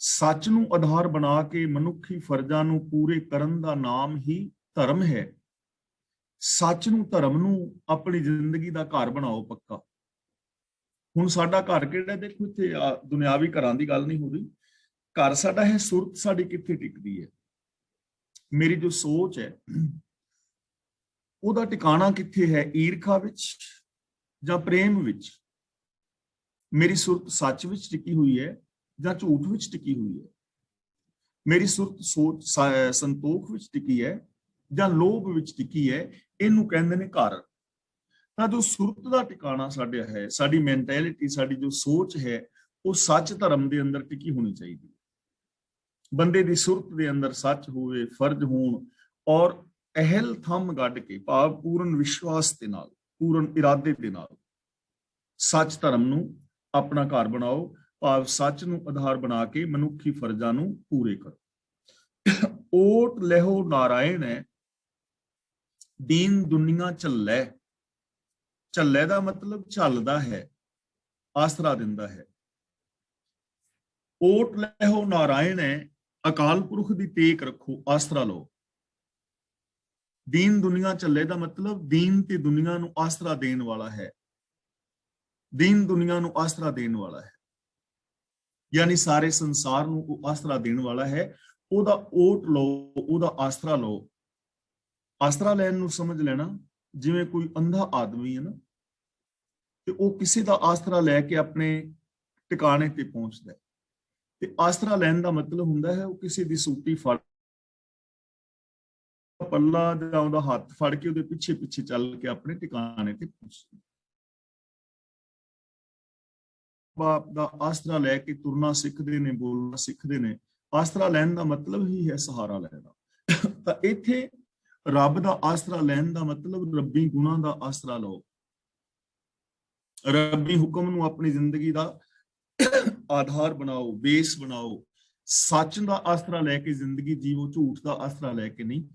ਸੱਚ ਨੂੰ ਆਧਾਰ ਬਣਾ ਕੇ ਮਨੁੱਖੀ ਫਰਜ਼ਾਂ ਨੂੰ ਪੂਰੇ ਕਰਨ ਦਾ ਨਾਮ ਹੀ ਧਰਮ ਹੈ। ਸੱਚ ਨੂੰ, ਧਰਮ ਨੂੰ ਆਪਣੀ ਜ਼ਿੰਦਗੀ ਦਾ ਘਰ ਬਣਾਓ ਪੱਕਾ। ਹੁਣ ਸਾਡਾ ਘਰ ਕਿਹੜਾ, ਦੇਖੋ ਇੱਥੇ ਦੁਨਿਆਵੀ ਘਰਾਂ ਦੀ ਗੱਲ ਨਹੀਂ ਹੋ ਰਹੀ। ਘਰ ਸਾਡਾ ਹੈ, ਸੁਰਤ ਸਾਡੀ ਕਿੱਥੇ ਟਿਕਦੀ ਹੈ, ਮੇਰੀ ਜੋ ਸੋਚ ਹੈ ਉਹਦਾ ਟਿਕਾਣਾ ਕਿੱਥੇ ਹੈ, ਈਰਖਾ ਵਿੱਚ ਜਾਂ ਪ੍ਰੇਮ ਵਿੱਚ। ਮੇਰੀ ਸੁਰਤ ਸੱਚ ਵਿੱਚ ਟਿਕੀ ਹੋਈ ਹੈ ਜਾਂ ਝੂਠ ਵਿੱਚ ਟਿਕੀ ਹੋਈ ਹੈ। ਮੇਰੀ ਸੁਰਤ ਸੋਚ ਸੰਤੋਖ ਵਿੱਚ ਟਿਕੀ ਹੈ ਜਾਂ ਲੋਭ ਵਿੱਚ ਟਿਕੀ ਹੈ। ਇਹਨੂੰ ਕਹਿੰਦੇ ਨੇ ਘਰ। ਤਾਂ ਜੋ ਸੁਰਤ ਦਾ ਟਿਕਾਣਾ ਸਾਡੇ ਹੈ, ਸਾਡੀ ਮੈਂਟੈਲਿਟੀ, ਸਾਡੀ ਜੋ ਸੋਚ ਹੈ ਉਹ ਸੱਚ ਧਰਮ ਦੇ ਅੰਦਰ ਟਿਕੀ ਹੋਣੀ ਚਾਹੀਦੀ ਹੈ। ਬੰਦੇ ਦੀ ਸੁਰਤ ਦੇ ਅੰਦਰ ਸੱਚ ਹੋਵੇ, ਫਰਜ਼ ਹੋਣ ਔਰ ਅਹਿਲ ਥੰਮ ਗੱਡ ਕੇ, ਭਾਵ ਪੂਰਨ ਵਿਸ਼ਵਾਸ ਦੇ ਨਾਲ, ਪੂਰਨ ਇਰਾਦੇ ਦੇ ਨਾਲ ਸੱਚ ਧਰਮ ਨੂੰ ਆਪਣਾ ਘਰ ਬਣਾਓ। ਭਾਵ ਸੱਚ ਨੂੰ ਆਧਾਰ ਬਣਾ ਕੇ ਮਨੁੱਖੀ ਫਰਜ਼ਾਂ ਨੂੰ ਪੂਰੇ ਕਰੋ। ਓਟ ਲਹੋ ਨਾਰਾਇਣ ਹੈ, ਦੀਨ ਦੁਨੀਆ ਝੱਲੇ। ਝੱਲੇ ਦਾ ਮਤਲਬ ਝੱਲਦਾ ਹੈ, ਆਸਰਾ ਦਿੰਦਾ ਹੈ। ਓਟ ਲਹਿਓ ਨਾਰਾਇਣ ਹੈ, ਅਕਾਲ ਪੁਰਖ ਦੀ ਟੇਕ ਰੱਖੋ, ਆਸਰਾ ਲਓ। ਦੀਨ ਦੁਨੀਆ ਝੱਲੇ ਦਾ ਮਤਲਬ ਦੀਨ ਤੇ ਦੁਨੀਆ ਨੂੰ ਆਸਰਾ ਦੇਣ ਵਾਲਾ ਹੈ, ਦੀਨ ਦੁਨੀਆ ਨੂੰ ਆਸਰਾ ਦੇਣ ਵਾਲਾ ਹੈ, ਯਾਨੀ ਸਾਰੇ ਸੰਸਾਰ ਨੂੰ ਉਹ ਆਸਰਾ ਦੇਣ ਵਾਲਾ ਹੈ। ਉਹਦਾ ਓਟ ਲਓ, ਉਹਦਾ ਆਸਰਾ ਲਓ। ਆਸਰਾ ਲੈਣ ਨੂੰ ਸਮਝ ਲੈਣਾ ਜਿਵੇਂ ਕੋਈ ਅੰਧਾ ਆਦਮੀ ਹੈ ਨਾ, ਤੇ ਉਹ ਕਿਸੇ ਦਾ ਆਸਰਾ ਲੈ ਕੇ ਆਪਣੇ ਟਿਕਾਣੇ ਤੇ ਪਹੁੰਚਦਾ ਹੈ। ਤੇ ਆਸਰਾ ਲੈਣ ਦਾ ਮਤਲਬ ਹੁੰਦਾ ਹੈ ਉਹ ਕਿਸੇ ਦੀ ਸੂਟੀ ਫੜ ਪੱਲਾ ਜਾਂ ਉਹਦਾ ਹੱਥ ਫੜ ਕੇ ਉਹਦੇ ਪਿੱਛੇ ਪਿੱਛੇ ਚੱਲ ਕੇ ਆਪਣੇ ਟਿਕਾਣੇ ਤੇ ਪਹੁੰਚਦਾ। ਬਾਪ ਦਾ ਆਸਰਾ ਲੈ ਕੇ ਤੁਰਨਾ ਸਿੱਖਦੇ ਨੇ, ਬੋਲਣਾ ਸਿੱਖਦੇ ਨੇ। ਆਸਰਾ ਲੈਣ ਦਾ ਮਤਲਬ ਹੀ ਹੈ ਸਹਾਰਾ ਲੈਣਾ। ਤਾਂ ਇੱਥੇ ਰੱਬ ਦਾ ਆਸਰਾ ਲੈਣ ਦਾ ਮਤਲਬ ਰੱਬੀ ਗੁਣਾਂ ਦਾ ਆਸਰਾ ਲਓ, ਰੱਬੀ ਹੁਕਮ ਨੂੰ ਆਪਣੀ ਜ਼ਿੰਦਗੀ ਦਾ ਆਧਾਰ ਬਣਾਓ, ਬੇਸ ਬਣਾਓ। ਸੱਚ ਦਾ ਆਸਰਾ ਲੈ ਕੇ ਜ਼ਿੰਦਗੀ ਜੀਵੋ, ਝੂਠ ਦਾ ਆਸਰਾ ਲੈ ਕੇ ਨਹੀਂ।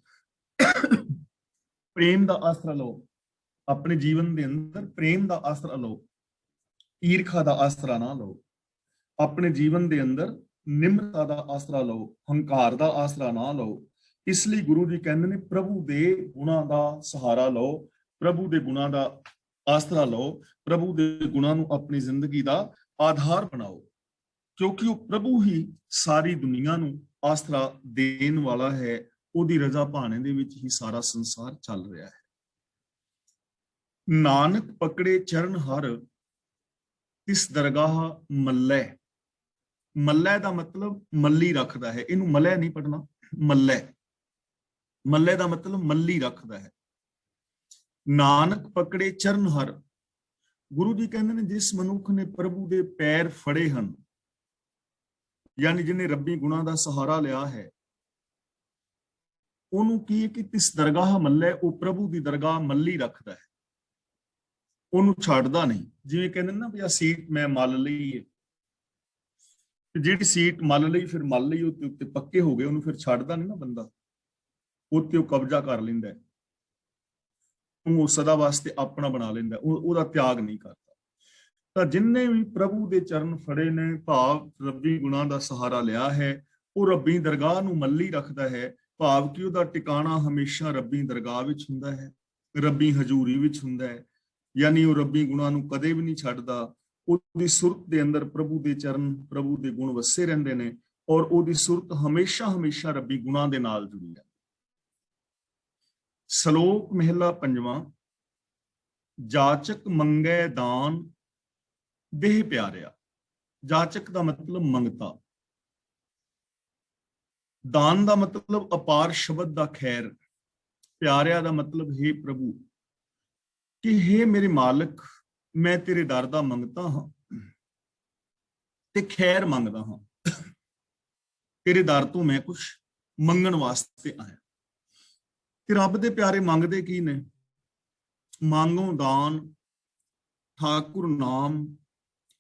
ਪ੍ਰੇਮ ਦਾ ਆਸਰਾ ਲਓ, ਆਪਣੇ ਜੀਵਨ ਦੇ ਅੰਦਰ ਪ੍ਰੇਮ ਦਾ ਆਸਰਾ ਲਓ, ਈਰਖਾ ਦਾ ਆਸਰਾ ਨਾ ਲਓ। ਆਪਣੇ ਜੀਵਨ ਦੇ ਅੰਦਰ ਨਿਮਰਤਾ ਦਾ ਆਸਰਾ ਲਓ, ਹੰਕਾਰ ਦਾ ਆਸਰਾ ਨਾ ਲਓ। ਇਸ ਲਈ ਗੁਰੂ ਜੀ ਕਹਿੰਦੇ ਨੇ ਪ੍ਰਭੂ ਦੇ ਗੁਣਾਂ ਦਾ ਸਹਾਰਾ ਲਓ, ਪ੍ਰਭੂ ਦੇ ਗੁਣਾਂ ਦਾ ਆਸਰਾ ਲਓ, ਪ੍ਰਭੂ ਦੇ ਗੁਣਾਂ ਨੂੰ ਆਪਣੀ ਜ਼ਿੰਦਗੀ ਦਾ ਆਧਾਰ ਬਣਾਓ, ਕਿਉਂਕਿ ਉਹ ਪ੍ਰਭੂ ਹੀ ਸਾਰੀ ਦੁਨੀਆ ਨੂੰ ਆਸਰਾ ਦੇਣ ਵਾਲਾ ਹੈ। ਉਹਦੀ ਰਜ਼ਾ ਭਾਣੇ ਦੇ ਵਿੱਚ ਹੀ ਸਾਰਾ ਸੰਸਾਰ ਚੱਲ ਰਿਹਾ ਹੈ। ਨਾਨਕ ਪਕੜੇ ਚਰਨ ਹਰ, ਤਿਸ ਦਰਗਾਹ ਮੱਲੇ। ਮੱਲੇ ਦਾ ਮਤਲਬ ਮੱਲੀ ਰੱਖਦਾ ਹੈ। ਇਹਨੂੰ ਮੱਲੇ ਨਹੀਂ ਪੜਨਾ, ਮੱਲੇ। ਮੱਲੇ ਦਾ ਮਤਲਬ ਮੱਲੀ ਰੱਖਦਾ ਹੈ। ਨਾਨਕ ਪਕੜੇ ਚਰਨ ਹਰ, ਗੁਰੂ ਜੀ ਕਹਿੰਦੇ ਨੇ ਜਿਸ ਮਨੁੱਖ ਨੇ ਪ੍ਰਭੂ ਦੇ ਪੈਰ ਫੜੇ ਹਨ, ਯਾਨੀ ਜਿਹਨੇ ਰੱਬੀ ਗੁਣਾਂ ਦਾ ਸਹਾਰਾ ਲਿਆ ਹੈ, ਉਹਨੂੰ ਕੀ ਹੈ ਕਿ ਤਿਸ ਦਰਗਾਹ ਮੱਲੇ, ਉਹ ਪ੍ਰਭੂ ਦੀ ਦਰਗਾਹ ਮੱਲੀ ਰੱਖਦਾ ਹੈ, ਉਹਨੂੰ ਛੱਡਦਾ ਨਹੀਂ। ਜਿਵੇਂ ਕਹਿੰਦੇ ਨਾ ਵੀ ਆ ਸੀਟ ਮੈਂ ਮੱਲ ਲਈ ਹੈ, ਜਿਹੜੀ ਸੀਟ ਮੱਲ ਲਈ ਫਿਰ ਮੱਲ ਲਈ, ਉਹਦੇ ਉੱਤੇ ਪੱਕੇ ਹੋ ਗਏ, ਉਹਨੂੰ ਫਿਰ ਛੱਡਦਾ ਨਹੀਂ ਨਾ ਬੰਦਾ, ਉੱਤੇ ਉਹ ਕਬਜ਼ਾ ਕਰ ਲੈਂਦਾ ਹੈ, ਉਹ ਸਦਾ ਵਾਸਤੇ ਆਪਣਾ ਬਣਾ ਲੈਂਦਾ, ਉਹਦਾ ਤਿਆਗ ਨਹੀਂ ਕਰਦਾ। ਤਾਂ ਜਿੰਨੇ ਵੀ ਪ੍ਰਭੂ ਦੇ ਚਰਨ ਫੜੇ ਨੇ, ਭਾਵ ਰੱਬੀ ਗੁਣਾਂ ਦਾ ਸਹਾਰਾ ਲਿਆ ਹੈ, ਉਹ ਰੱਬੀ ਦਰਗਾਹ ਨੂੰ ਮੱਲੀ ਰੱਖਦਾ ਹੈ। ਭਾਵ ਕਿ ਉਹਦਾ ਟਿਕਾਣਾ ਹਮੇਸ਼ਾ ਰੱਬੀ ਦਰਗਾਹ ਵਿੱਚ ਹੁੰਦਾ ਹੈ, ਰੱਬੀ ਹਜ਼ੂਰੀ ਵਿੱਚ ਹੁੰਦਾ ਹੈ। ਯਾਨੀ ਉਹ ਰੱਬੀ ਗੁਣਾਂ ਨੂੰ ਕਦੇ ਵੀ ਨਹੀਂ ਛੱਡਦਾ। ਉਹਦੀ ਸੁਰਤ ਦੇ ਅੰਦਰ ਪ੍ਰਭੂ ਦੇ ਚਰਨ, ਪ੍ਰਭੂ ਦੇ ਗੁਣ ਵਸੇ ਰਹਿੰਦੇ ਨੇ, ਔਰ ਉਹਦੀ ਸੁਰਤ ਹਮੇਸ਼ਾ ਹਮੇਸ਼ਾ ਰੱਬੀ ਗੁਣਾਂ ਦੇ ਨਾਲ ਜੁੜੀ ਹੈ। ਸ਼ਲੋਕ ਮਹਿਲਾ ਪੰਜਵਾਂ। ਜਾਚਕ ਮੰਗੈ ਦਾਨ, ਦੇਹ ਪਿਆਰਿਆ। ਜਾਚਕ ਦਾ ਮਤਲਬ ਮੰਗਤਾ, ਦਾਨ ਦਾ ਮਤਲਬ ਅਪਾਰ ਸ਼ਬਦ ਦਾ ਖੈਰ, ਪਿਆਰਿਆ ਦਾ ਮਤਲਬ ਹੈ ਪ੍ਰਭੂ, ਕਿ ਹੈ ਮੇਰੇ ਮਾਲਕ, ਮੈਂ ਤੇਰੇ ਦਰ ਦਾ ਮੰਗਤਾ ਹਾਂ ਤੇ ਖੈਰ ਮੰਗਦਾ ਹਾਂ। ਤੇਰੇ ਦਰ ਤੋਂ ਮੈਂ ਕੁਝ ਮੰਗਣ ਵਾਸਤੇ ਆਇਆ। ਤੇ ਰੱਬ ਦੇ ਪਿਆਰੇ ਮੰਗਦੇ ਕੀ ਨੇ? ਮੰਗੋ ਦਾਨ, ਠਾਕੁਰ ਨਾਮ,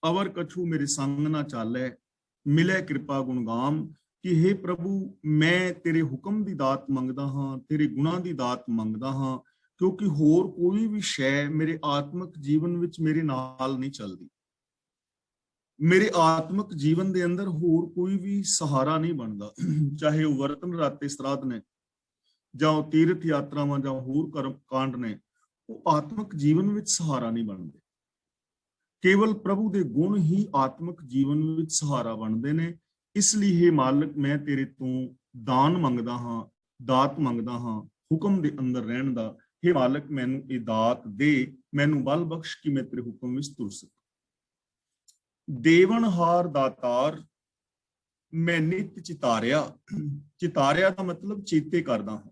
ਅਵਰ ਕਛੂ ਮੇਰੇ ਸੰਗ ਨਾ ਚਾਲੇ, ਮਿਲੇ ਕਿਰਪਾ ਗੁਣਗਾਮ। ਕਿ हे ਪ੍ਰਭੂ, ਮੈਂ ਤੇਰੇ ਹੁਕਮ ਦੀ ਦਾਤ ਮੰਗਦਾ ਹਾਂ, ਤੇਰੇ ਗੁਣਾਂ ਦੀ ਦਾਤ ਮੰਗਦਾ ਹਾਂ, ਕਿਉਂਕਿ ਹੋਰ ਕੋਈ ਵੀ ਸ਼ੈ ਮੇਰੇ ਆਤਮਿਕ ਜੀਵਨ ਵਿੱਚ ਮੇਰੇ ਨਾਲ ਨਹੀਂ ਚੱਲਦੀ। ਮੇਰੇ ਆਤਮਿਕ ਜੀਵਨ ਦੇ ਅੰਦਰ ਹੋਰ ਕੋਈ ਵੀ ਸਹਾਰਾ ਨਹੀਂ ਬਣਦਾ, ਚਾਹੇ ਉਹ ਵਰਤਨ ਰਾਤੇ ਸਰਾਧ ਨੇ, ਜਾਂ ਉਹ ਤੀਰਥ ਯਾਤਰਾਵਾਂ, ਜਾਂ ਹੋਰ ਕਰਮ ਕਾਂਡ ਨੇ, ਉਹ ਆਤਮਿਕ ਜੀਵਨ ਵਿੱਚ ਸਹਾਰਾ ਨਹੀਂ ਬਣਦੇ। ਕੇਵਲ ਪ੍ਰਭੂ ਦੇ ਗੁਣ ਹੀ ਆਤਮਿਕ ਜੀਵਨ ਵਿੱਚ ਸਹਾਰਾ ਬਣਦੇ ਨੇ। ਇਸ ਲਈ हे ਮਾਲਕ, ਮੈਂ ਤੇਰੇ ਤੋਂ ਦਾਨ ਮੰਗਦਾ ਹਾਂ, ਦਾਤ ਮੰਗਦਾ ਹਾਂ, ਹੁਕਮ ਦੇ ਅੰਦਰ ਰਹਿਣ ਦਾ। हे ਮਾਲਕ, ਮੈਨੂੰ ਇਹ ਦਾਤ ਦੇ, ਮੈਨੂੰ ਬਲ ਬਖਸ਼ ਕਿ ਮੈਂ ਤੇਰੇ ਹੁਕਮ ਵਿੱਚ ਤੁਰ ਸਕਾਂ। ਦੇਵਨਹਾਰ ਦਾਤਾਰ, ਮੈਂ ਨਿਤ ਚਿਤਾਰਿਆ। ਚਿਤਾਰਿਆ ਦਾ ਮਤਲਬ ਚੇਤੇ ਕਰਦਾ ਹਾਂ।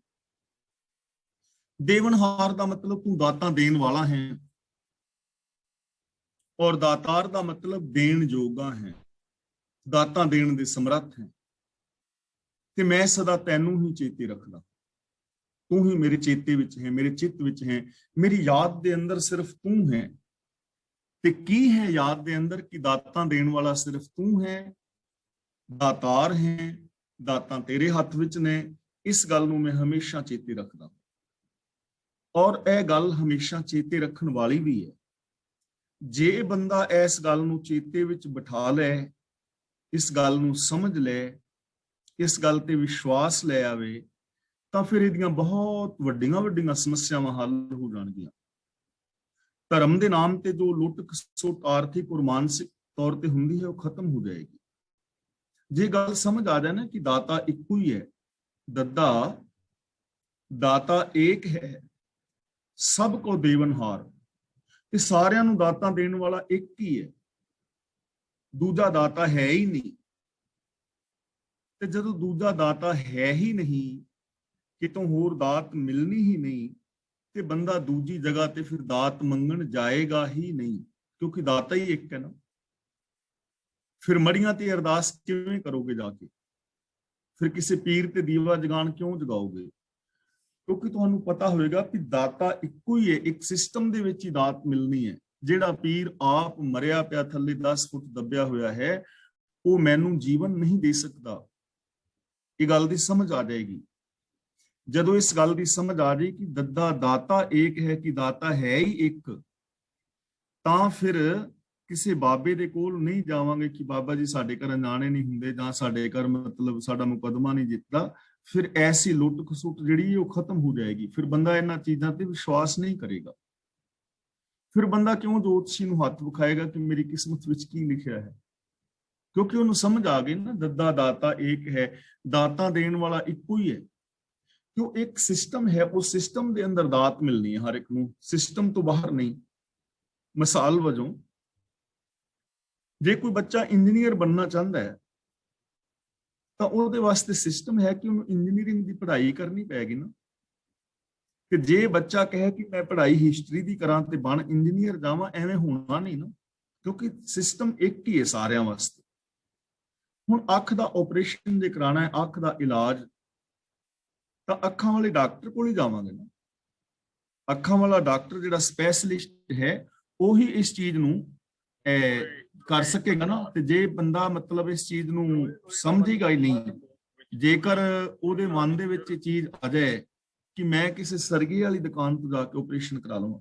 ਦੇਵਨਹਾਰ ਦਾ ਮਤਲਬ ਤੂੰ ਦਾਤਾਂ ਦੇਣ ਵਾਲਾ ਹੈ, ਔਰ ਦਾਤਾਰ ਦਾ ਮਤਲਬ ਦੇਣ ਜੋਗਾ ਹੈ, ਦਾਤਾਂ ਦੇਣ ਦੇ ਸਮਰੱਥ ਹੈ। ਤੇ ਮੈਂ ਸਦਾ ਤੈਨੂੰ ਹੀ ਚੇਤੇ ਰੱਖਦਾ, ਤੂੰ ਹੀ ਮੇਰੇ ਚੇਤੇ ਵਿੱਚ ਹੈ, ਮੇਰੇ ਚਿੱਤ ਵਿੱਚ ਹੈ, ਮੇਰੀ ਯਾਦ ਦੇ ਅੰਦਰ ਸਿਰਫ ਤੂੰ ਹੈ। ਤੇ ਕੀ ਹੈ ਯਾਦ ਦੇ ਅੰਦਰ? ਕਿ ਦਾਤਾਂ ਦੇਣ ਵਾਲਾ ਸਿਰਫ ਤੂੰ ਹੈ, ਦਾਤਾਰ ਹੈ, ਦਾਤਾਂ ਤੇਰੇ ਹੱਥ ਵਿੱਚ ਨੇ। ਇਸ ਗੱਲ ਨੂੰ ਮੈਂ ਹਮੇਸ਼ਾ ਚੇਤੇ ਰੱਖਦਾ। ਔਰ ਇਹ ਗੱਲ ਹਮੇਸ਼ਾ ਚੇਤੇ ਰੱਖਣ ਵਾਲੀ ਵੀ ਹੈ। ਜੇ ਬੰਦਾ ਇਸ ਗੱਲ ਨੂੰ ਚੇਤੇ ਵਿੱਚ ਬਿਠਾ ਲੈ, ਇਸ ਗੱਲ ਨੂੰ ਸਮਝ ਲੈ, ਇਸ ਗੱਲ ਤੇ ਵਿਸ਼ਵਾਸ ਲੈ ਆਵੇ, ਤਾਂ ਫਿਰ ਇਹਦੀਆਂ ਬਹੁਤ ਵੱਡੀਆਂ ਵੱਡੀਆਂ ਸਮੱਸਿਆਵਾਂ ਹੱਲ ਹੋ ਜਾਣਗੀਆਂ। ਧਰਮ ਦੇ ਨਾਮ ਤੇ ਜੋ ਲੁੱਟ ਖਸੁੱਟ ਆਰਥਿਕ ਔਰ ਮਾਨਸਿਕ ਤੌਰ ਤੇ ਹੁੰਦੀ ਹੈ, ਉਹ ਖਤਮ ਹੋ ਜਾਏਗੀ। ਜੇ ਗੱਲ ਸਮਝ ਆ ਜਾਏ ਨਾ ਕਿ ਦਾਤਾ ਇੱਕੋ ਹੀ ਹੈ, ਦਾਤਾ ਏਕ ਹੈ, ਸਭ ਕੋ ਦੇਵਨਹਾਰ, ਤੇ ਸਾਰਿਆਂ ਨੂੰ ਦਾਤਾ ਦੇਣ ਵਾਲਾ ਇੱਕ ਹੀ ਹੈ, ਦੂਜਾ ਦਾਤਾ ਹੈ ਹੀ ਨਹੀਂ। ਤੇ ਜਦੋਂ ਦੂਜਾ ਦਾਤਾ ਹੈ ਹੀ ਨਹੀਂ, ਕਿਤੋਂ ਹੋਰ ਦਾਤ ਮਿਲਣੀ ਹੀ ਨਹੀਂ, ਤੇ ਬੰਦਾ ਦੂਜੀ ਜਗ੍ਹਾ ਤੇ ਫਿਰ ਦਾਤ ਮੰਗਣ ਜਾਏਗਾ ਹੀ ਨਹੀਂ, ਕਿਉਂਕਿ ਦਾਤਾ ਹੀ ਇੱਕ ਹੈ ਨਾ। ਫਿਰ ਮੜੀਆਂ ਤੇ ਅਰਦਾਸ ਕਿਵੇਂ ਕਰੋਗੇ ਜਾ ਕੇ? ਫਿਰ ਕਿਸੇ ਪੀਰ ਤੇ ਦੀਵਾ ਜਗਾਣ ਕਿਉਂ ਜਗਾਓਗੇ? ਕਿਉਂਕਿ ਤੁਹਾਨੂੰ ਪਤਾ ਹੋਵੇਗਾ ਕਿ ਦਾਤਾ ਇੱਕੋ ਹੀ ਹੈ, ਇੱਕ ਸਿਸਟਮ ਦੇ ਵਿੱਚ ਹੀ ਦਾਤ ਮਿਲਣੀ ਹੈ। ਜਿਹੜਾ ਪੀਰ ਆਪ ਮਰਿਆ ਪਿਆ ਥੱਲੇ 10 ਫੁੱਟ ਦੱਬਿਆ ਹੋਇਆ ਹੈ, ਉਹ ਮੈਨੂੰ ਜੀਵਨ ਨਹੀਂ ਦੇ ਸਕਦਾ। ਇਹ ਗੱਲ ਦੀ ਸਮਝ ਆ ਜਾਏਗੀ। ਜਦੋਂ ਇਸ ਗੱਲ ਦੀ ਸਮਝ ਆ ਜਾਏ ਕਿ ਦਾਤਾ ਏਕ ਹੈ, ਕਿ ਦਾਤਾ ਹੈ ਹੀ ਇੱਕ, ਤਾਂ ਫਿਰ ਕਿਸੇ ਬਾਬੇ ਦੇ ਕੋਲ ਨਹੀਂ ਜਾਵਾਂਗੇ ਕਿ ਬਾਬਾ ਜੀ ਸਾਡੇ ਘਰ ਨਾਣੇ ਨਹੀਂ ਹੁੰਦੇ, ਜਾਂ ਸਾਡੇ ਘਰ ਮਤਲਬ ਸਾਡਾ ਮੁਕੱਦਮਾ ਨਹੀਂ ਜਿੱਤਦਾ। ਫਿਰ ਐਸੀ ਲੁੱਟ ਖਸੁੱਟ ਜਿਹੜੀ ਉਹ ਖਤਮ ਹੋ ਜਾਏਗੀ। ਫਿਰ ਬੰਦਾ ਇਹਨਾਂ ਚੀਜ਼ਾਂ ਤੇ ਵਿਸ਼ਵਾਸ ਨਹੀਂ ਕਰੇਗਾ। ਫਿਰ ਬੰਦਾ ਕਿਉਂ ਜੋਤਸ਼ੀ ਨੂੰ ਹੱਥ ਵਿਖਾਏਗਾ ਕਿ ਮੇਰੀ ਕਿਸਮਤ ਵਿੱਚ ਕੀ ਲਿਖਿਆ ਹੈ? ਕਿਉਂਕਿ ਉਹਨੂੰ ਸਮਝ ਆ ਗਈ ਨਾ, ਦਾਤਾ ਏਕ ਹੈ, ਦਾਤਾ ਦੇਣ ਵਾਲਾ ਇੱਕੋ ਹੀ ਹੈ। ਕਿਉਂ? ਇੱਕ ਸਿਸਟਮ ਹੈ, ਉਸ ਸਿਸਟਮ ਦੇ ਅੰਦਰ ਦਾਤ ਮਿਲਣੀ ਹੈ ਹਰ ਇੱਕ ਨੂੰ, ਸਿਸਟਮ ਤੋਂ ਬਾਹਰ ਨਹੀਂ। ਮਿਸਾਲ ਵਜੋਂ, ਜੇ ਕੋਈ ਬੱਚਾ ਇੰਜੀਨੀਅਰ ਬਣਨਾ ਚਾਹੁੰਦਾ ਹੈ, ਤਾਂ ਉਹਦੇ ਵਾਸਤੇ ਸਿਸਟਮ ਹੈ ਕਿ ਉਹਨੂੰ ਇੰਜੀਨੀਅਰਿੰਗ ਦੀ ਪੜ੍ਹਾਈ ਕਰਨੀ ਪੈਗੀ ਨਾ। ਕਿ ਜੇ ਬੱਚਾ ਕਹੇ ਕਿ ਮੈਂ ਪੜ੍ਹਾਈ ਹਿਸਟਰੀ ਦੀ ਕਰਾਂ ਤੇ ਬਣ ਇੰਜੀਨੀਅਰ ਜਾਵਾਂ, ਐਵੇਂ ਹੋਣਾ ਨਹੀਂ ਨਾ, ਕਿਉਂਕਿ ਸਿਸਟਮ ਇੱਕ ਹੀ ਹੈ ਸਾਰਿਆਂ ਵਾਸਤੇ। ਹੁਣ ਅੱਖ ਦਾ ਆਪਰੇਸ਼ਨ ਜੇ ਕਰਾਣਾ ਹੈ, ਅੱਖ ਦਾ ਇਲਾਜ, ਤਾਂ ਅੱਖਾਂ ਵਾਲੇ ਡਾਕਟਰ ਕੋਲ ਹੀ ਜਾਵਾਂਗੇ ਨਾ। ਅੱਖਾਂ ਵਾਲਾ ਡਾਕਟਰ ਜਿਹੜਾ ਸਪੈਸ਼ਲਿਸਟ ਹੈ, ਉਹੀ ਇਸ ਚੀਜ਼ ਨੂੰ ਕਰ ਸਕੇਗਾ ਨਾ। ਤੇ ਜੇ ਬੰਦਾ ਮਤਲਬ ਇਸ ਚੀਜ਼ ਨੂੰ ਸਮਝੇਗਾ ਹੀ ਨਹੀਂ, ਜੇਕਰ ਉਹਦੇ ਮਨ ਦੇ ਵਿੱਚ ਇਹ ਚੀਜ਼ ਆ ਜਾਏ ਕਿ ਮੈਂ ਕਿਸੇ ਸਰਗੀ ਵਾਲੀ ਦੁਕਾਨ ਤੋਂ ਜਾ ਕੇ ਆਪਰੇਸ਼ਨ ਕਰਾ ਲਵਾਂ,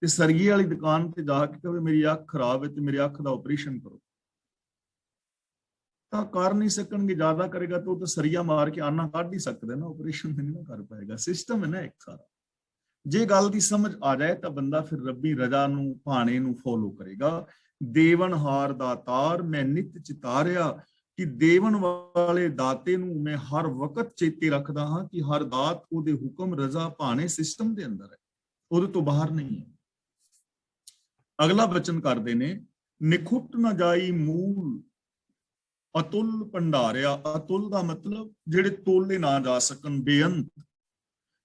ਤੇ ਸਰਗੀ ਵਾਲੀ ਦੁਕਾਨ ਤੇ ਜਾ ਕੇ ਕਹੇ ਮੇਰੀ ਅੱਖ ਖਰਾਬ ਹੈ ਤੇ ਮੇਰੀ ਅੱਖ ਦਾ ਆਪਰੇਸ਼ਨ ਕਰੋ, ਤਾਂ ਕਰ ਨਹੀਂ ਸਕਣਗੇ। ਜ਼ਿਆਦਾ ਕਰੇਗਾ ਤਾਂ ਉਹ ਤਾਂ ਸਰੀਆ ਮਾਰ ਕੇ ਆਨਾ ਕੱਢ ਹੀ ਸਕਦੇ ਨਾ, ਆਪਰੇਸ਼ਨ ਨਹੀਂ ਨਾ ਕਰ ਪਾਏਗਾ। ਸਿਸਟਮ ਹੈ ਨਾ ਇੱਕ ਸਾਰਾ। ਜੇ ਗੱਲ ਦੀ ਸਮਝ ਆ ਜਾਏ ਤਾਂ ਬੰਦਾ ਫਿਰ ਰੱਬੀ ਰਜ਼ਾ ਨੂੰ, ਭਾਣੇ ਨੂੰ ਫੋਲੋ ਕਰੇਗਾ। ਦੇਵਨਹਾਰ ਦਾਤਾਰ ਮੈਂ ਨਿਤ ਚਿਤਾਰਿਆ, ਕਿ ਦੇਵਨ ਵਾਲੇ ਦਾਤੇ ਨੂੰ ਮੈਂ ਹਰ ਵਕਤ ਚੇਤੇ ਰੱਖਦਾ ਹਾਂ ਕਿ ਹਰ ਦਾਤ ਉਹਦੇ ਹੁਕਮ, ਰਜ਼ਾ, ਭਾਣੇ, ਸਿਸਟਮ ਦੇ ਅੰਦਰ ਹੈ, ਉਹਦੇ ਤੋਂ ਬਾਹਰ ਨਹੀਂ ਹੈ। ਅਗਲਾ ਬਚਨ ਕਰਦੇ ਨੇ, ਨਿਖੁੱਟ ਨਾ ਜਾਈ ਮੂਲ ਅਤੁੱਲ ਭੰਡਾਰਿਆ। ਅਤੁੱਲ ਦਾ ਮਤਲਬ ਜਿਹੜੇ ਤੋਲੇ ਨਾ ਜਾ ਸਕਣ, ਬੇਅੰਤ।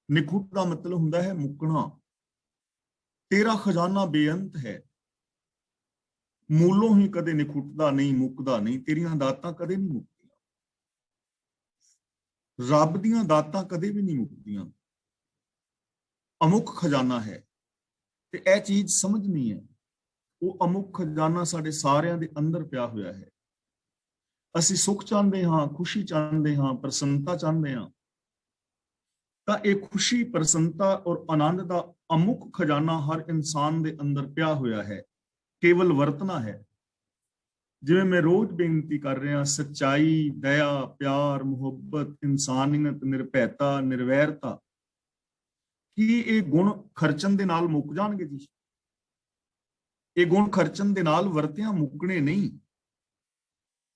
ਨਿਖੁੱਟ ਦਾ ਮਤਲਬ ਹੁੰਦਾ ਹੈ ਮੁੱਕਣਾ। ਤੇਰਾ ਖਜ਼ਾਨਾ ਬੇਅੰਤ ਹੈ, ਮੂਲੋਂ ਹੀ ਕਦੇ ਨਿਖੁੱਟਦਾ ਨਹੀਂ, ਮੁੱਕਦਾ ਨਹੀਂ। ਤੇਰੀਆਂ ਦਾਤਾਂ ਕਦੇ ਨਹੀਂ ਮੁੱਕਦੀਆਂ, ਰੱਬ ਦੀਆਂ ਦਾਤਾਂ ਕਦੇ ਵੀ ਨਹੀਂ ਮੁੱਕਦੀਆਂ। ਅਮੁੱਕ ਖਜ਼ਾਨਾ ਹੈ, ਤੇ ਇਹ ਚੀਜ਼ ਸਮਝਣੀ ਹੈ। ਉਹ ਅਮੁੱਕ ਖਜ਼ਾਨਾ ਸਾਡੇ ਸਾਰਿਆਂ ਦੇ ਅੰਦਰ ਪਿਆ ਹੋਇਆ ਹੈ। ਅਸੀਂ ਸੁੱਖ ਚਾਹੁੰਦੇ ਹਾਂ, ਖੁਸ਼ੀ ਚਾਹੁੰਦੇ ਹਾਂ, ਪ੍ਰਸੰਨਤਾ ਚਾਹੁੰਦੇ ਹਾਂ, ਤਾਂ ਇਹ ਖੁਸ਼ੀ, ਪ੍ਰਸੰਨਤਾ ਔਰ ਆਨੰਦ ਦਾ ਅਮੁੱਕ ਖਜ਼ਾਨਾ ਹਰ ਇਨਸਾਨ ਦੇ ਅੰਦਰ ਪਿਆ ਹੋਇਆ ਹੈ, ਕੇਵਲ ਵਰਤਣਾ ਹੈ। ਜਿਵੇਂ ਮੈਂ ਰੋਜ਼ ਬੇਨਤੀ ਕਰ ਰਿਹਾ, ਸੱਚਾਈ, ਦਇਆ, ਪਿਆਰ, ਮੁਹੱਬਤ, ਇਨਸਾਨੀਅਤ, ਨਿਰਭੈਤਾ, ਨਿਰਵੈਰਤਾ, ਕੀ ਇਹ ਗੁਣ ਖਰਚਣ ਦੇ ਨਾਲ ਮੁੱਕ ਜਾਣਗੇ ਜੀ? ਇਹ ਗੁਣ ਖਰਚਣ ਦੇ ਨਾਲ ਵਰਤਿਆਂ ਮੁੱਕਣੇ ਨਹੀਂ,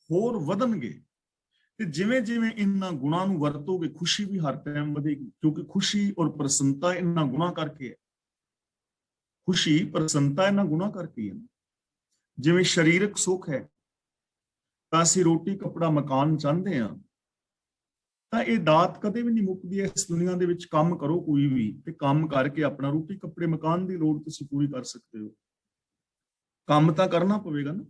ਹੋਰ ਵਧਣਗੇ। ਤੇ ਜਿਵੇਂ ਜਿਵੇਂ ਇਹਨਾਂ ਗੁਣਾਂ ਨੂੰ ਵਰਤੋਗੇ, ਖੁਸ਼ੀ ਵੀ ਹਰ ਟਾਈਮ ਵਧੇਗੀ, ਕਿਉਂਕਿ ਖੁਸ਼ੀ ਔਰ ਪ੍ਰਸੰਨਤਾ ਇਹਨਾਂ ਗੁਣਾਂ ਕਰਕੇ ਹੈ। ਖੁਸ਼ੀ, ਪ੍ਰਸੰਨਤਾ ਇਹਨਾਂ ਗੁਣਾਂ ਕਰਕੇ ਹੈ। ਜਿਵੇਂ ਸਰੀਰਕ ਸੁੱਖ ਹੈ, ਤਾਂ ਅਸੀਂ ਰੋਟੀ, ਕੱਪੜਾ, ਮਕਾਨ ਚਾਹੁੰਦੇ ਹਾਂ, ਤਾਂ ਇਹ ਦਾਤ ਕਦੇ ਵੀ ਨਹੀਂ ਮੁੱਕਦੀ ਹੈ। ਇਸ ਦੁਨੀਆ ਦੇ ਵਿੱਚ ਕੰਮ ਕਰੋ ਕੋਈ ਵੀ, ਤੇ ਕੰਮ ਕਰਕੇ ਆਪਣਾ ਰੋਟੀ, ਕੱਪੜੇ, ਮਕਾਨ ਦੀ ਲੋੜ ਤੁਸੀਂ ਪੂਰੀ ਕਰ ਸਕਦੇ ਹੋ। ਕੰਮ ਤਾਂ ਕਰਨਾ ਪਵੇਗਾ ਨਾ।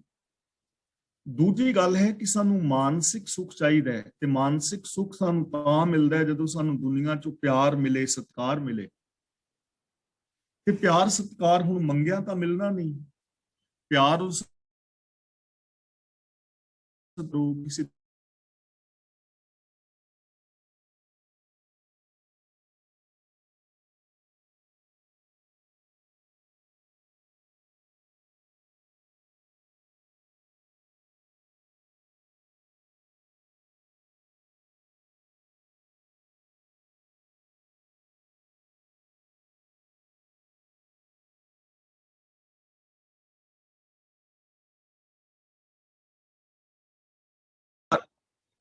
ਦੂਜੀ ਗੱਲ ਹੈ ਕਿ ਸਾਨੂੰ ਮਾਨਸਿਕ ਸੁੱਖ ਚਾਹੀਦਾ ਹੈ, ਤੇ ਮਾਨਸਿਕ ਸੁੱਖ ਸਾਨੂੰ ਤਾਂ ਮਿਲਦਾ ਹੈ ਜਦੋਂ ਸਾਨੂੰ ਦੁਨੀਆ 'ਚੋਂ ਪਿਆਰ ਮਿਲੇ, ਸਤਿਕਾਰ ਮਿਲੇ। ਤੇ ਪਿਆਰ, ਸਤਿਕਾਰ ਹੁਣ ਮੰਗਿਆ ਤਾਂ ਮਿਲਣਾ ਨਹੀਂ। ਪਿਆਰ ਉਸ ਕਿਸੇ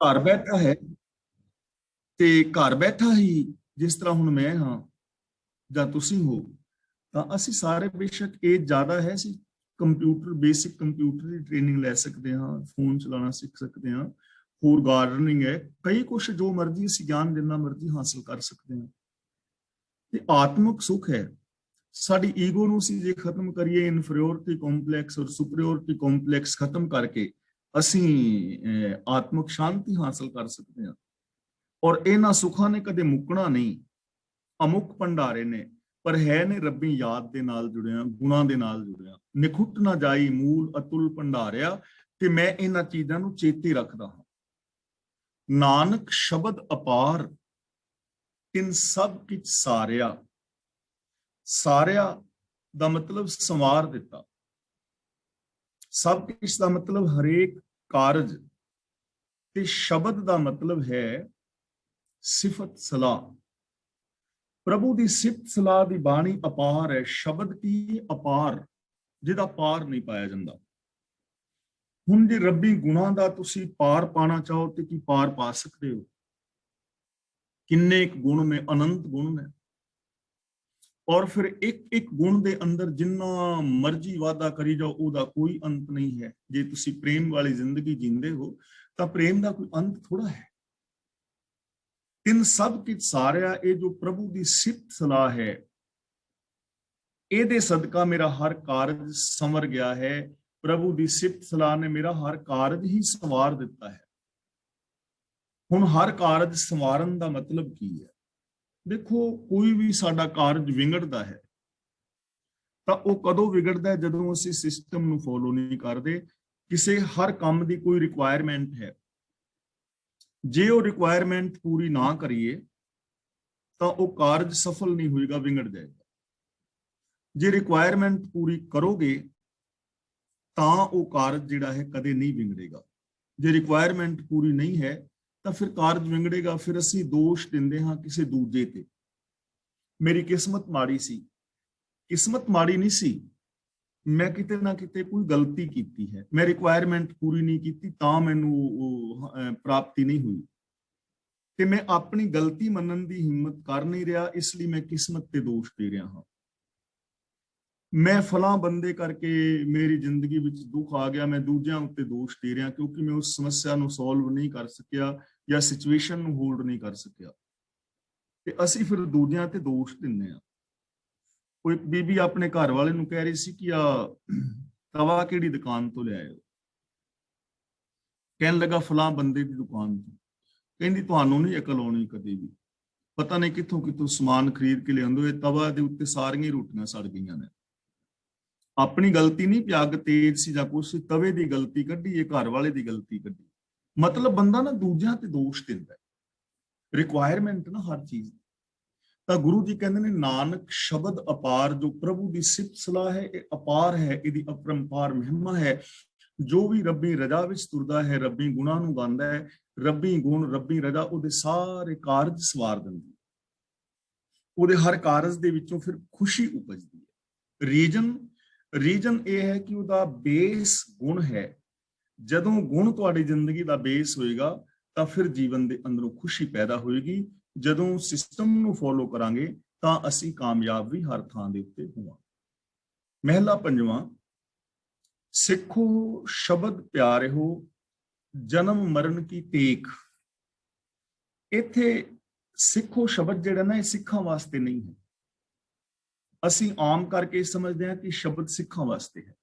ਘਰ ਬੈਠਾ ਹੈ ਤੇ ਘਰ ਬੈਠਾ ਹੀ, ਜਿਸ ਤਰ੍ਹਾਂ ਹੁਣ ਮੈਂ ਹਾਂ ਜਾਂ ਤੁਸੀਂ ਹੋ, ਤਾਂ ਅਸੀਂ ਸਾਰੇ ਬੇਸ਼ੱਕ ਇਹ ਜ਼ਿਆਦਾ ਹੈ, ਅਸੀਂ ਕੰਪਿਊਟਰ, ਬੇਸਿਕ ਕੰਪਿਊਟਰ ਦੀ ਟ੍ਰੇਨਿੰਗ ਲੈ ਸਕਦੇ ਹਾਂ, ਫੋਨ ਚਲਾਉਣਾ ਸਿੱਖ ਸਕਦੇ ਹਾਂ, ਹੋਰ ਗਾਰਡਨਿੰਗ ਹੈ, ਕਈ ਕੁਛ ਜੋ ਮਰਜ਼ੀ ਅਸੀਂ ਗਿਆਨ ਜਿੰਨਾ ਮਰਜ਼ੀ ਹਾਸਲ ਕਰ ਸਕਦੇ ਹਾਂ। ਤੇ ਆਤਮਿਕ ਸੁੱਖ ਹੈ, ਸਾਡੀ ਈਗੋ ਨੂੰ ਅਸੀਂ ਜੇ ਖਤਮ ਕਰੀਏ, ਇਨਫੀਰੀਓਰਿਟੀ ਕੰਪਲੈਕਸ ਔਰ ਸੁਪਰੀਓਰਿਟੀ ਕੰਪਲੈਕਸ ਖਤਮ ਕਰਕੇ ਅਸੀਂ ਆਤਮਿਕ ਸ਼ਾਂਤੀ ਹਾਸਲ ਕਰ ਸਕਦੇ ਹਾਂ। ਔਰ ਇਹਨਾਂ ਸੁੱਖਾਂ ਨੇ ਕਦੇ ਮੁੱਕਣਾ ਨਹੀਂ, ਅਮੁੱਕ ਭੰਡਾਰੇ ਨੇ, ਪਰ ਹੈ ਨੇ ਰੱਬੀ ਯਾਦ ਦੇ ਨਾਲ ਜੁੜਿਆ, ਗੁਣਾਂ ਦੇ ਨਾਲ ਜੁੜਿਆ। ਨਿਖੁੱਟ ਨਾ ਜਾਈ ਮੂਲ ਅਤੁਲ ਭੰਡਾਰਿਆ, ਤੇ ਮੈਂ ਇਹਨਾਂ ਚੀਜ਼ਾਂ ਨੂੰ ਚੇਤੇ ਰੱਖਦਾ ਹਾਂ। ਨਾਨਕ ਸ਼ਬਦ ਅਪਾਰ, ਤਿਨ ਸਭ ਕਿਛ ਸਾਰਿਆ। ਸਾਰਿਆ ਦਾ ਮਤਲਬ ਸੰਵਾਰ ਦਿੱਤਾ, ਸਭ ਕਿਛ ਦਾ ਮਤਲਬ ਹਰੇਕ ਕਾਰਜ, ਤੇ ਸ਼ਬਦ ਦਾ ਮਤਲਬ ਹੈ ਸਿਫਤ ਸਲਾਹ। ਪ੍ਰਭੂ ਦੀ ਸਿਫਤ ਸਲਾਹ ਦੀ ਬਾਣੀ ਅਪਾਰ ਹੈ। ਸ਼ਬਦ ਕੀ ਅਪਾਰ, ਜਿਹਦਾ ਪਾਰ ਨਹੀਂ ਪਾਇਆ ਜਾਂਦਾ। ਹੁਣ ਜੇ ਰੱਬੀ ਗੁਣਾਂ ਦਾ ਤੁਸੀਂ ਪਾਰ ਪਾਣਾ ਚਾਹੋ ਤੇ ਕੀ ਪਾਰ ਪਾ ਸਕਦੇ ਹੋ? ਕਿੰਨੇ ਇੱਕ ਗੁਣ ਨੇ, ਅਨੰਤ ਗੁਣ ਨੇ। ਔਰ ਫਿਰ ਇੱਕ ਇੱਕ ਗੁਣ ਦੇ ਅੰਦਰ ਜਿੰਨਾ ਮਰਜ਼ੀ ਵਾਧਾ ਕਰੀ ਜਾਓ, ਉਹਦਾ ਕੋਈ ਅੰਤ ਨਹੀਂ ਹੈ। ਜੇ ਤੁਸੀਂ ਪ੍ਰੇਮ ਵਾਲੀ ਜ਼ਿੰਦਗੀ ਜੀਂਦੇ ਹੋ ਤਾਂ ਪ੍ਰੇਮ ਦਾ ਕੋਈ ਅੰਤ ਥੋੜਾ ਹੈ। ਤਿੰਨ ਸਭ ਕਿਛ ਸਾਰਿਆ, ਇਹ ਜੋ ਪ੍ਰਭੂ ਦੀ ਸਿਫਤ ਸਲਾਹ ਹੈ, ਇਹਦੇ ਸਦਕਾ ਮੇਰਾ ਹਰ ਕਾਰਜ ਸੰਵਰ ਗਿਆ ਹੈ। ਪ੍ਰਭੂ ਦੀ ਸਿਫਤ ਸਲਾਹ ਨੇ ਮੇਰਾ ਹਰ ਕਾਰਜ ਹੀ ਸੰਵਾਰ ਦਿੱਤਾ ਹੈ। ਹੁਣ ਹਰ ਕਾਰਜ ਸੰਵਾਰਨ ਦਾ ਮਤਲਬ ਕੀ ਹੈ? ਦੇਖੋ, ਕੋਈ ਵੀ ਸਾਡਾ ਕਾਰਜ ਵਿਗੜਦਾ ਹੈ ਤਾਂ ਉਹ ਕਦੋਂ ਵਿਗੜਦਾ ਹੈ? ਜਦੋਂ ਅਸੀਂ ਸਿਸਟਮ ਨੂੰ ਫੋਲੋ ਨਹੀਂ ਕਰਦੇ। ਕਿਸੇ ਹਰ ਕੰਮ ਦੀ ਕੋਈ ਰਿਕੁਆਇਰਮੈਂਟ ਹੈ, ਜੇ ਉਹ ਰਿਕੁਆਇਰਮੈਂਟ ਪੂਰੀ ਨਾ ਕਰੀਏ ਤਾਂ ਉਹ ਕਾਰਜ ਸਫਲ ਨਹੀਂ ਹੋਏਗਾ, ਵਿਗੜ ਜਾਏਗਾ। ਜੇ ਰਿਕੁਆਇਰਮੈਂਟ ਪੂਰੀ ਕਰੋਗੇ ਤਾਂ ਉਹ ਕਾਰਜ ਜਿਹੜਾ ਹੈ ਕਦੇ ਨਹੀਂ ਵਿਗੜੇਗਾ। ਜੇ ਰਿਕੁਆਇਰਮੈਂਟ ਪੂਰੀ ਨਹੀਂ ਹੈ ਤਾਂ ਫਿਰ ਕਾਰਜ ਵਿਗੜੇਗਾ। ਫਿਰ ਅਸੀਂ ਦੋਸ਼ ਦਿੰਦੇ ਹਾਂ ਕਿਸੇ ਦੂਜੇ ਤੇ, ਮੇਰੀ ਕਿਸਮਤ ਮਾੜੀ ਸੀ। ਕਿਸਮਤ ਮਾੜੀ ਨਹੀਂ ਸੀ, ਮੈਂ ਕਿਤੇ ਨਾ ਕਿਤੇ ਕੋਈ ਗਲਤੀ ਕੀਤੀ ਹੈ, ਮੈਂ ਰਿਕੁਆਇਰਮੈਂਟ ਪੂਰੀ ਨਹੀਂ ਕੀਤੀ ਤਾਂ ਮੈਨੂੰ ਪ੍ਰਾਪਤੀ ਨਹੀਂ ਹੋਈ, ਤੇ ਮੈਂ ਆਪਣੀ ਗਲਤੀ ਮੰਨਣ ਦੀ ਹਿੰਮਤ ਕਰ ਨਹੀਂ ਰਿਹਾ, ਇਸ ਲਈ ਮੈਂ ਕਿਸਮਤ ਤੇ ਦੋਸ਼ ਦੇ ਰਿਹਾ ਹਾਂ। ਮੈਂ ਫਲਾਂ ਬੰਦੇ ਕਰਕੇ ਮੇਰੀ ਜ਼ਿੰਦਗੀ ਵਿੱਚ ਦੁੱਖ ਆ ਗਿਆ, ਮੈਂ ਦੂਜਿਆਂ ਉੱਤੇ ਦੋਸ਼ ਦੇ ਰਿਹਾ ਕਿਉਂਕਿ ਮੈਂ ਉਸ ਸਮੱਸਿਆ ਨੂੰ ਸੋਲਵ ਨਹੀਂ ਕਰ ਸਕਿਆ ਜਾਂ ਸਿਚੁਏਸ਼ਨ ਨੂੰ ਹੋਲਡ ਨਹੀਂ ਕਰ ਸਕਿਆ, ਤੇ ਅਸੀਂ ਫਿਰ ਦੂਜਿਆਂ ਤੇ ਦੋਸ਼ ਦਿੰਦੇ ਹਾਂ। ਕੋਈ ਬੀਬੀ ਆਪਣੇ ਘਰ ਵਾਲੇ ਨੂੰ ਕਹਿ ਰਹੀ ਸੀ ਕਿ ਆ ਤਵਾ ਕਿਹੜੀ ਦੁਕਾਨ ਤੋਂ ਲਿਆਏ ਹੋ? ਕਹਿਣ ਲੱਗਾ ਫਲਾਂ ਬੰਦੇ ਦੀ ਦੁਕਾਨ ਤੋਂ। ਕਹਿੰਦੀ ਤੁਹਾਨੂੰ ਨਹੀਂ ਅਕਲ ਆਉਣੀ ਕਦੇ ਵੀ, ਪਤਾ ਨਹੀਂ ਕਿੱਥੋਂ ਕਿੱਥੋਂ ਸਮਾਨ ਖਰੀਦ ਕੇ ਲਿਆਉਂਦੇ, ਇਹ ਤਵਾ ਦੇ ਉੱਤੇ ਸਾਰੀਆਂ ਰੋਟੀਆਂ ਸੜ ਗਈਆਂ ਨੇ। ਆਪਣੀ ਗਲਤੀ ਨਹੀਂ, ਪਿਆਗ ਤੇਜ਼ ਸੀ ਜਾਂ ਕੁਛ, ਤਵੇ ਦੀ ਗਲਤੀ ਕੱਢੀ, ਇਹ ਘਰ ਵਾਲੇ ਦੀ ਗਲਤੀ ਕੱਢੀ। ਮਤਲਬ ਬੰਦਾ ਨਾ ਦੂਜਿਆਂ ਤੇ ਦੋਸ਼ ਦਿੰਦਾ ਹੈ, ਰਿਕੁਆਇਰਮੈਂਟ ਨਾ ਹਰ ਚੀਜ਼। ਤਾਂ ਗੁਰੂ ਜੀ ਕਹਿੰਦੇ ਨੇ ਨਾਨਕ ਸ਼ਬਦ ਅਪਾਰ, ਜੋ ਪ੍ਰਭੂ ਦੀ ਸਿਫਤ ਸਲਾਹ ਹੈ ਇਹ ਅਪਾਰ ਹੈ, ਇਹਦੀ ਅਪਰੰਪਾਰ ਮਹਿਮਾ ਹੈ। ਜੋ ਵੀ ਰੱਬੀ ਰਜਾ ਵਿੱਚ ਤੁਰਦਾ ਹੈ, ਰੱਬੀ ਗੁਣਾਂ ਨੂੰ ਗਾਉਂਦਾ ਹੈ, ਰੱਬੀ ਗੁਣ ਰੱਬੀ ਰਜਾ ਉਹਦੇ ਸਾਰੇ ਕਾਰਜ ਸਵਾਰ ਦਿੰਦੀ, ਉਹਦੇ ਹਰ ਕਾਰਜ ਦੇ ਵਿੱਚੋਂ ਫਿਰ ਖੁਸ਼ੀ ਉਪਜਦੀ ਹੈ। ਰੀਜਨ ਇਹ ਹੈ ਕਿ ਉਹਦਾ ਬੇਸ ਗੁਣ ਹੈ। ਜਦੋਂ ਗੁਣ ਤੁਹਾਡੀ ਜ਼ਿੰਦਗੀ ਦਾ ਬੇਸ ਹੋਏਗਾ ਤਾਂ ਫਿਰ ਜੀਵਨ ਦੇ ਅੰਦਰੋਂ ਖੁਸ਼ੀ ਪੈਦਾ ਹੋਏਗੀ। ਜਦੋਂ ਸਿਸਟਮ ਨੂੰ ਫੋਲੋ ਕਰਾਂਗੇ ਤਾਂ ਅਸੀਂ ਕਾਮਯਾਬ ਵੀ ਹਰ ਥਾਂ ਦੇ ਉੱਤੇ ਹੋਵਾਂਗੇ। ਮਹਿਲਾ ਪੰਜਵਾਂ, ਸਿੱਖੋ ਸ਼ਬਦ ਪਿਆਰਿਓ ਜਨਮ ਮਰਨ ਕੀ ਟੇਕ। ਇੱਥੇ ਸਿੱਖੋ ਸ਼ਬਦ ਜਿਹੜਾ ਨਾ, ਇਹ ਸਿੱਖਾਂ ਵਾਸਤੇ ਨਹੀਂ ਹੈ। ਅਸੀਂ ਆਮ ਕਰਕੇ ਸਮਝਦੇ ਹਾਂ ਕਿ ਸ਼ਬਦ ਸਿੱਖਾਂ ਵਾਸਤੇ ਹੈ।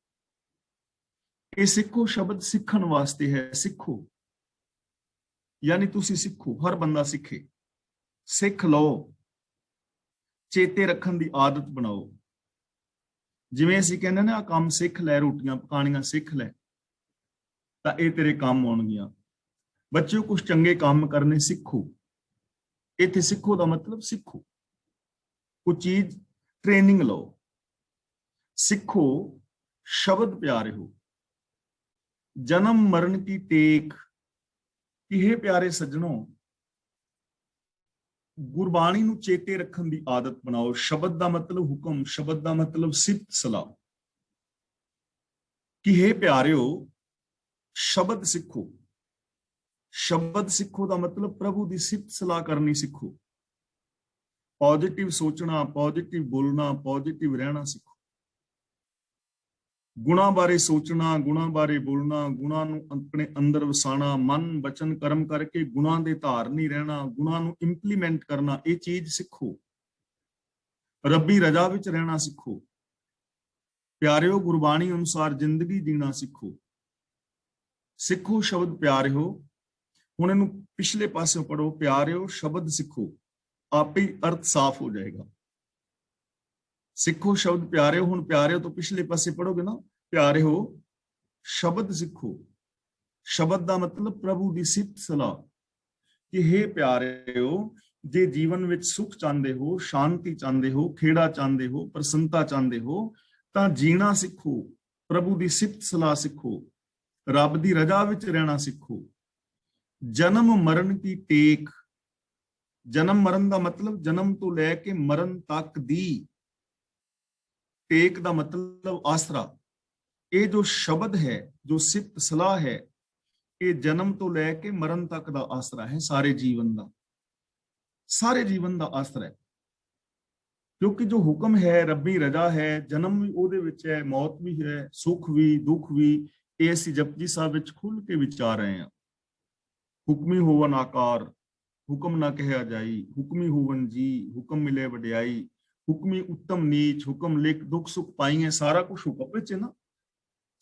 ਇਹ ਸਿੱਖੋ ਸ਼ਬਦ ਸਿੱਖਣ ਵਾਸਤੇ ਹੈ। ਸਿੱਖੋ ਯਾਨੀ ਤੁਸੀਂ ਸਿੱਖੋ, ਹਰ ਬੰਦਾ ਸਿੱਖੇ, ਸਿੱਖ ਲਓ, ਚੇਤੇ ਰੱਖਣ ਦੀ ਆਦਤ ਬਣਾਓ। ਜਿਵੇਂ ਅਸੀਂ ਕਹਿੰਦੇ ਨਾ, ਕੰਮ ਸਿੱਖ ਲੈ, ਰੋਟੀਆਂ ਪਕਾਣੀਆਂ ਸਿੱਖ ਲੈ ਤਾਂ ਇਹ ਤੇਰੇ ਕੰਮ ਆਉਣਗੀਆਂ। ਬੱਚਿਓ, ਕੁਝ ਚੰਗੇ ਕੰਮ ਕਰਨੇ ਸਿੱਖੋ। ਇੱਥੇ ਸਿੱਖੋ ਦਾ ਮਤਲਬ ਸਿੱਖੋ, ਕੋਈ ਚੀਜ਼ ਟ੍ਰੇਨਿੰਗ ਲਓ। ਸਿੱਖੋ ਸ਼ਬਦ ਪਿਆਰਿਓ ਜਨਮ ਮਰਨ ਕੀ ਟੇਕ। ਇਹ ਪਿਆਰੇ ਸੱਜਣੋ, ਗੁਰਬਾਣੀ ਨੂੰ ਚੇਤੇ ਰੱਖਣ ਦੀ ਆਦਤ ਬਣਾਓ। ਸ਼ਬਦ ਦਾ ਮਤਲਬ ਹੁਕਮ, ਸ਼ਬਦ ਦਾ ਮਤਲਬ ਸਿਫਤ ਸਲਾਹ। ਕਿ हे ਪਿਆਰਿਓ, ਸ਼ਬਦ ਸਿੱਖੋ। शब्द सिखो का मतलब प्रभु की सिफत सलाह करनी सीखो, पॉजिटिव सोचना, पॉजिटिव बोलना, पॉजिटिव रहना सीखो। गुणा बारे सोचना, गुणा बारे बोलना, गुणा नूं अपने अंदर वसाना, मन वचन कर्म करके गुणा दे धारनी रहना, गुणा नूं इंप्लीमेंट करना, ये चीज सीखो। रब्बी रजा विच रहना सीखो। प्यारिओ गुरबाणी अनुसार जिंदगी जीना सीखो। सिखो शब्द प्यारिओ, हुण इहनूं पिछले पासे पढ़ो, प्यारिओ शब्द सिखो, आप ही अर्थ साफ हो जाएगा। सिखो शब्द प्यारे हो, हुण प्यारे हो तो पिछले पासे पढ़ोगे ना, प्यारे हो शब्द सिखो। शब्द का मतलब प्रभु की सिफत सलाह कि हे प्यारे हो, जे जीवन विच सुख चाहते हो, शांति चाहते हो, खेड़ा चाहते हो, प्रसन्नता चाहते हो, तां जीना सिखो, प्रभु की सिफत सलाह सिखो, रब की रजा विच रहना सिखो। जन्म मरण की टेक, जन्म मरण का मतलब जन्म तो लैके मरण तक दी टेक का मतलब आसरा। ये जो शब्द है, जो सिफत सलाह है, ये जन्म तो लैके मरण तक का आसरा है, सारे जीवन का, सारे जीवन का आसरा है। क्योंकि जो हुक्म है, रब्बी रजा है, जन्म भी ਉਹਦੇ ਵਿੱਚ है, मौत भी है, सुख भी दुख भी, ये ਅਸੀਂ जपजी साहब ਵਿੱਚ खुल के विचार रहे हैं। हुक्मी होवन आकार, हुक्म ना कहा जाई, हुक्मी होवन जी, हुक्म मिले वड्याई, हुक्मी उत्तम नीच, हुक्म लिख दुख सुख पाई है, सारा कुछ हुक्म ਵਿੱਚ है ना।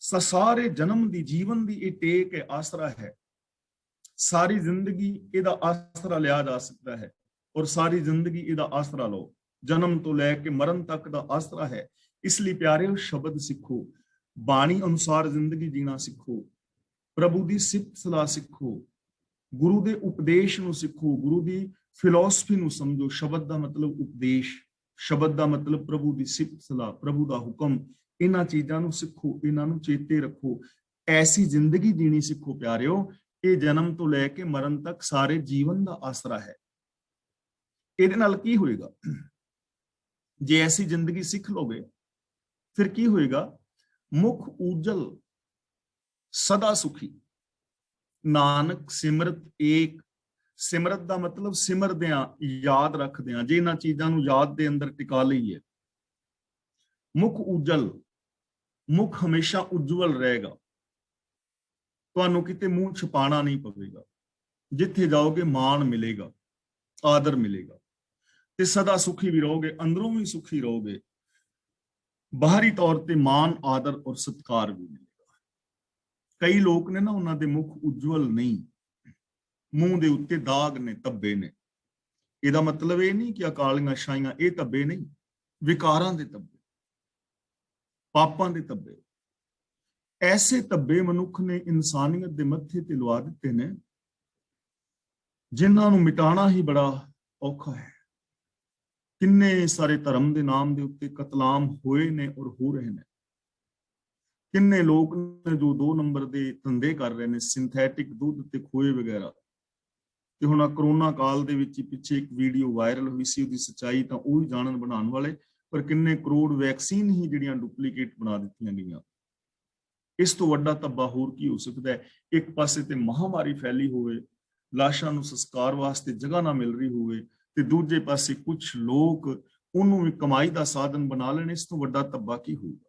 सारे जन्म दी जीवन दी ये टेक है, आसरा है। सारी जिंदगी ਇਹਦਾ आसरा लिया जा सकता है, और सारी जिंदगी ਇਹਦਾ आसरा लो, जन्म तो लैके मरण तक का आसरा है। इसलिए प्यारे शब्द सिखो, बाणी अनुसार जिंदगी जीना सिखो, प्रभु की सिफत सलाह सिखो, गुरु के उपदेश नूं सिखो, गुरु की फिलोसफी नूं समझो। शब्द का मतलब उपदेश, शब्द का मतलब प्रभु की सिफत सलाह, प्रभु का हुक्म, इन्हां चीज़ां नूं सिखो, इन्हां नूं चेते रखो। ऐसी जिंदगी जीनी सिखो प्यारिओ, ये जन्म तो लैके मरण तक सारे जीवन का आसरा है। ਇਹਦੇ ਨਾਲ ਕੀ ਹੋਏਗਾ? ਜੇ ऐसी जिंदगी सीख लोगे, फिर की होएगा? मुख उज्जल सदा सुखी, नानक सिमरत एक। सिमरत का मतलब सिमरदियां, याद रखदियां, जे इन्हां चीज़ां नूं याद दे अंदर टिका लईए। मुख उज्जल, मुख हमेशा उज्जवल रहेगा, ਤੁਹਾਨੂੰ ਕਿਤੇ ਮੂੰਹ ਛੁਪਾਣਾ नहीं पवेगा। जिथे जाओगे मान मिलेगा, आदर मिलेगा, ते सदा सुखी भी रहोगे, अंदरों भी सुखी रहोगे, बाहरी तौर ते मान आदर और सत्कार भी मिलेगा। कई लोग ने ना, उन्हां दे मुख उज्जवल नहीं, मूंह दे उत्ते दाग ने, धब्बे ने। ਇਹਦਾ मतलब ਇਹ नहीं कि अकालियां छाइयां, ਇਹ ਧੱਬੇ नहीं, विकारां दे धब्बे, पापां दे धब्बे। ऐसे धब्बे मनुख ने इंसानियत दे मत्थे ते लवा दिते ने, जिन्हां नूं मिटाना ही बड़ा औखा है। किन्ने सारे धर्म के नाम के उत्ते कतलाम होए ने और हो रहे हैं। किन्ने लोग ने जो 2 नंबर के धंधे कर रहे हैं, सिंथैटिक दुध ते खोए वगैरह। ते हुण करोना काल दे विच पिछे एक वीडियो वायरल हुई सी, उहदी सच्चाई तां ओह ही जानन बनाउण वाले, पर किन्ने करोड़ वैक्सीन ही जिहड़ियां डुप्लीकेट बना दित्तियां गईयां। इस तो वड्डा धब्बा होर की हो सकदा है? एक पासे ते महामारी फैली होवे, लाशां नूं संस्कार वास्ते जगह ना मिल रही होवे, ते दूजे पासे कुछ लोग ਉਹਨੂੰ ਵੀ कमाई का साधन बना लेने। इस तो वड्डा धब्बा की होगा?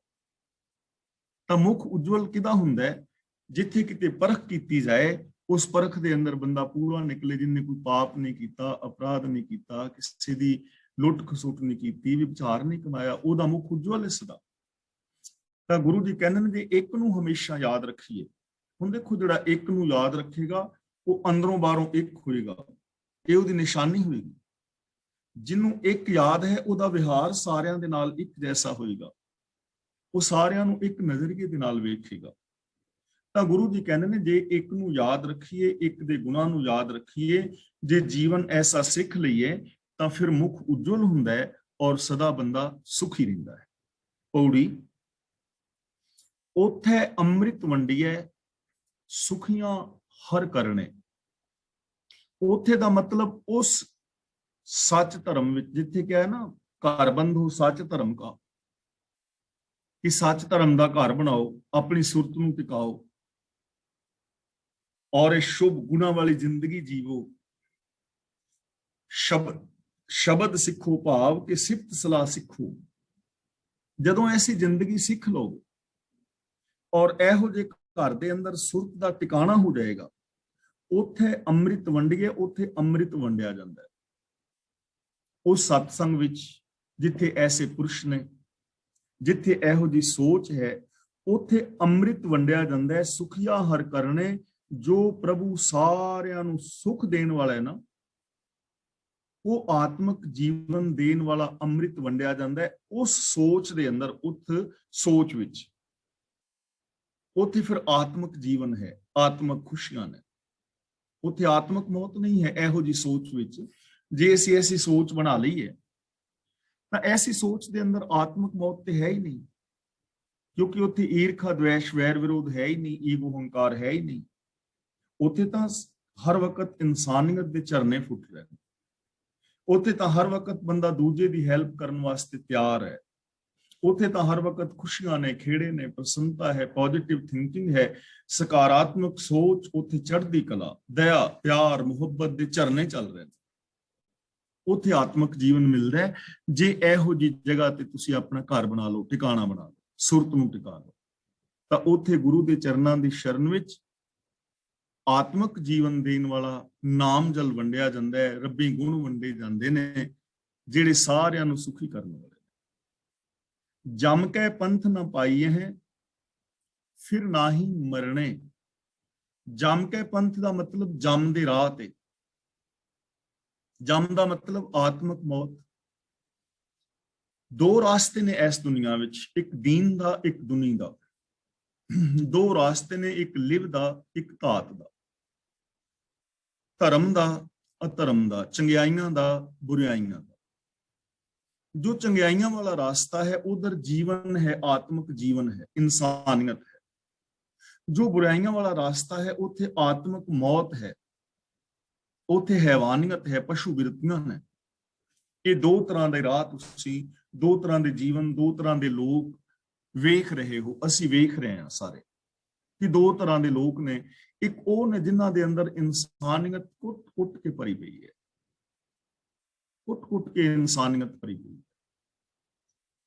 ਤਾਂ मुख उज्जवल किदा हुंदा है? जिथे किते परख कीती जाए, उस परख दे अंदर बंदा पूरा निकले, जिन्हें कोई पाप नहीं कीता, अपराध नहीं कीता, किसी दी लुट खसुट नहीं कीती, विचार नहीं कमाया, ਉਹਦਾ मुख उज्जवल है सदा। ਤਾਂ गुरु जी कहते हैं, जे एक नूं हमेशा याद रखिए। हुण देखो, जिहड़ा एक नूं याद रखेगा, वो अंदरों बाहरों एक होएगा, ये ਉਹਦੀ निशानी होएगी। जिन्हों एक याद है, ਉਹਦਾ ਵਿਹਾਰ ਸਾਰਿਆਂ ਦੇ ਨਾਲ ਇੱਕ जैसा होएगा, वो ਸਾਰਿਆਂ ਨੂੰ ਇੱਕ ਨਜ਼ਰੀਏ ਦੇ ਨਾਲ ਵੇਖੇਗਾ। ਤਾਂ गुरु जी कहते हैं, जे एक नूं याद रखिए, एक दे गुणां नूं याद रखिए, जे जीवन ऐसा सिख लईए, ਤਾਂ फिर मुख उज्जवल हुंदा है और सदा बंदा सुखी रहिंदा है। पौड़ी उथे अमृत वंडिए, सुखियां हर करने। उथे दा मतलब उस सच धर्म विच, जिथे क्या है ना, घर बंद हो सच धर्म का, कि सच धर्म का घर बनाओ, अपनी सुरत नूं टिकाओ, ਔਰ ਇਹ ਸ਼ੁਭ ਗੁਣਾਂ ਵਾਲੀ ਜ਼ਿੰਦਗੀ ਜੀਵੋ। ਸ਼ਬਦ ਸਿੱਖੋ, ਭਾਵ ਕਿ ਸਿਫਤ ਸਲਾਹ ਸਿੱਖੋ। ਜਦੋਂ ਐਸੀ ਜ਼ਿੰਦਗੀ ਸਿੱਖ ਲਓਗੇ ਔਰ ਇਹੋ ਜਿਹੇ ਘਰ ਦੇ ਅੰਦਰ ਸੁਰਤ ਦਾ ਟਿਕਾਣਾ ਹੋ ਜਾਏਗਾ, ਉੱਥੇ ਅੰਮ੍ਰਿਤ ਵੰਡੀਏ, ਉੱਥੇ ਅੰਮ੍ਰਿਤ ਵੰਡਿਆ ਜਾਂਦਾ ਹੈ। ਉਸ ਸਤਸੰਗ ਵਿੱਚ ਜਿੱਥੇ ਐਸੇ ਪੁਰਸ਼ ਨੇ, ਜਿੱਥੇ ਇਹੋ ਜਿਹੀ ਸੋਚ ਹੈ, ਉੱਥੇ ਅੰਮ੍ਰਿਤ ਵੰਡਿਆ ਜਾਂਦਾ ਹੈ। ਸੁਖੀਆ ਹਰ ਕਰਨੇ, ਜੋ ਪ੍ਰਭੂ ਸਾਰਿਆਂ ਨੂੰ ਸੁਖ ਦੇਣ ਵਾਲਾ ਹੈ ਨਾ, ਉਹ ਆਤਮਿਕ ਜੀਵਨ ਦੇਣ ਵਾਲਾ ਅੰਮ੍ਰਿਤ ਵੰਡਿਆ ਜਾਂਦਾ ਹੈ ਉਸ ਸੋਚ ਦੇ ਅੰਦਰ। ਸੋਚ ਵਿੱਚ ਉੱਥੇ ਫਿਰ ਆਤਮਿਕ ਜੀਵਨ ਹੈ, ਆਤਮਿਕ ਖੁਸ਼ੀਆਂ ਨੇ, ਉੱਥੇ ਆਤਮਿਕ ਮੌਤ ਨਹੀਂ ਹੈ। ਇਹੋ ਜਿਹੀ ਸੋਚ ਵਿੱਚ ਜੇ ਅਸੀਂ ਐਸੀ ਸੋਚ ਬਣਾ ਲਈਏ ਤਾਂ ਐਸੀ ਸੋਚ ਦੇ ਅੰਦਰ ਆਤਮਿਕ ਮੌਤ ਤੇ ਹੈ ਹੀ ਨਹੀਂ, ਕਿਉਂਕਿ ਉੱਥੇ ਈਰਖਾ, ਦਵੇਸ਼, ਵੈਰ ਵਿਰੋਧ ਹੈ ਹੀ ਨਹੀਂ, ਈਗੋ, ਹੰਕਾਰ ਹੈ ਹੀ ਨਹੀਂ। ਉੱਥੇ ਤਾਂ ਹਰ ਵਕਤ ਇਨਸਾਨੀਅਤ ਦੇ ਝਰਨੇ ਫੁੱਟ ਰਹੇ ਨੇ। ਉੱਥੇ ਤਾਂ ਹਰ ਵਕਤ ਬੰਦਾ ਦੂਜੇ ਦੀ ਹੈਲਪ ਕਰਨ ਵਾਸਤੇ ਤਿਆਰ ਹੈ। ਉੱਥੇ ਤਾਂ ਹਰ ਵਕਤ ਖੁਸ਼ੀਆਂ ਨੇ, ਖੇੜੇ ਨੇ, ਪ੍ਰਸੰਨਤਾ ਹੈ, ਪੋਜ਼ਿਟਿਵ ਥਿੰਕਿੰਗ ਹੈ, ਸਕਾਰਾਤਮਕ ਸੋਚ। ਉੱਥੇ ਚੜ੍ਹਦੀ ਕਲਾ, ਦਇਆ, ਪਿਆਰ, ਮੁਹੱਬਤ ਦੇ ਝਰਨੇ ਚੱਲ ਰਹੇ ਨੇ। ਉੱਥੇ ਆਤਮਿਕ ਜੀਵਨ ਮਿਲਦਾ ਹੈ। ਜੇ ਇਹੋ ਜਿਹੀ ਜਗ੍ਹਾ ਤੇ ਤੁਸੀਂ ਆਪਣਾ ਘਰ ਬਣਾ ਲਓ, ਟਿਕਾਣਾ ਬਣਾ ਲਓ, ਸੁਰਤ ਨੂੰ ਟਿਕਾ ਲਓ, ਤਾਂ ਉੱਥੇ ਗੁਰੂ ਦੇ ਚਰਨਾਂ ਦੀ ਸ਼ਰਨ ਵਿੱਚ ਆਤਮਿਕ ਜੀਵਨ ਦੇਣ ਵਾਲਾ ਨਾਮ ਜਲ ਵੰਡਿਆ ਜਾਂਦਾ ਹੈ। ਰੱਬੀ ਗੁਣ ਵੰਡੇ ਜਾਂਦੇ ਨੇ, ਜਿਹੜੇ ਸਾਰਿਆਂ ਨੂੰ ਸੁਖੀ ਕਰਨ ਵਾਲੇ। ਜਮ ਕੇ ਪੰਥ ਨਾ ਪਾਈਏ ਹੈ, ਫਿਰ ਨਾ ਹੀ ਮਰਨੇ। ਜਮ ਕੇ ਪੰਥ ਦਾ ਮਤਲਬ ਜਮ ਦੇ ਰਾਹ ਤੇ। ਜਮ ਦਾ ਮਤਲਬ ਆਤਮਿਕ ਮੌਤ। ਦੋ ਰਾਸਤੇ ਨੇ ਇਸ ਦੁਨੀਆ ਵਿੱਚ, ਇੱਕ ਦੀਨ ਦਾ, ਇੱਕ ਦੁਨੀ ਦਾ। ਦੋ ਰਾਸਤੇ ਨੇ, ਇੱਕ ਲਿਵ ਦਾ, ਇੱਕ ਧਾਤ ਦਾ, ਧਰਮ ਦਾ, ਅਧਰਮ ਦਾ, ਚੰਗਿਆਈਆਂ ਦਾ, ਬੁਰਾਈਆਂ ਦਾ। ਜੋ ਚੰਗਿਆਈਆਂ ਵਾਲਾ ਰਾਸਤਾ ਹੈ, ਉਧਰ ਜੀਵਨ ਹੈ, ਆਤਮਿਕ ਜੀਵਨ ਹੈ, ਇਨਸਾਨੀਅਤ ਹੈ। ਜੋ ਬੁਰਾਈਆਂ ਵਾਲਾ ਰਾਸਤਾ ਹੈ, ਉੱਥੇ ਆਤਮਿਕ ਮੌਤ ਹੈ, ਉੱਥੇ ਹੈਵਾਨੀਅਤ ਹੈ, ਪਸ਼ੂ ਬਿਰਤੀਆਂ ਨੇ। ਇਹ ਦੋ ਤਰ੍ਹਾਂ ਦੇ ਰਾਹ ਤੁਸੀਂ, ਦੋ ਤਰ੍ਹਾਂ ਦੇ ਜੀਵਨ, ਦੋ ਤਰ੍ਹਾਂ ਦੇ ਲੋਕ ਵੇਖ ਰਹੇ ਹੋ। ਅਸੀਂ ਵੇਖ ਰਹੇ ਹਾਂ ਸਾਰੇ ਕਿ ਦੋ ਤਰ੍ਹਾਂ ਦੇ ਲੋਕ ਨੇ। ਇੱਕ ਉਹ ਨੇ ਜਿਨ੍ਹਾਂ ਦੇ ਅੰਦਰ ਇਨਸਾਨੀਅਤ ਕੁੱਟ-ਕੁੱਟ ਕੇ ਭਰੀ ਪਈ ਹੈ, ਕੁੱਟ-ਕੁੱਟ ਕੇ ਇਨਸਾਨੀਅਤ ਭਰੀ ਪਈ ਹੈ।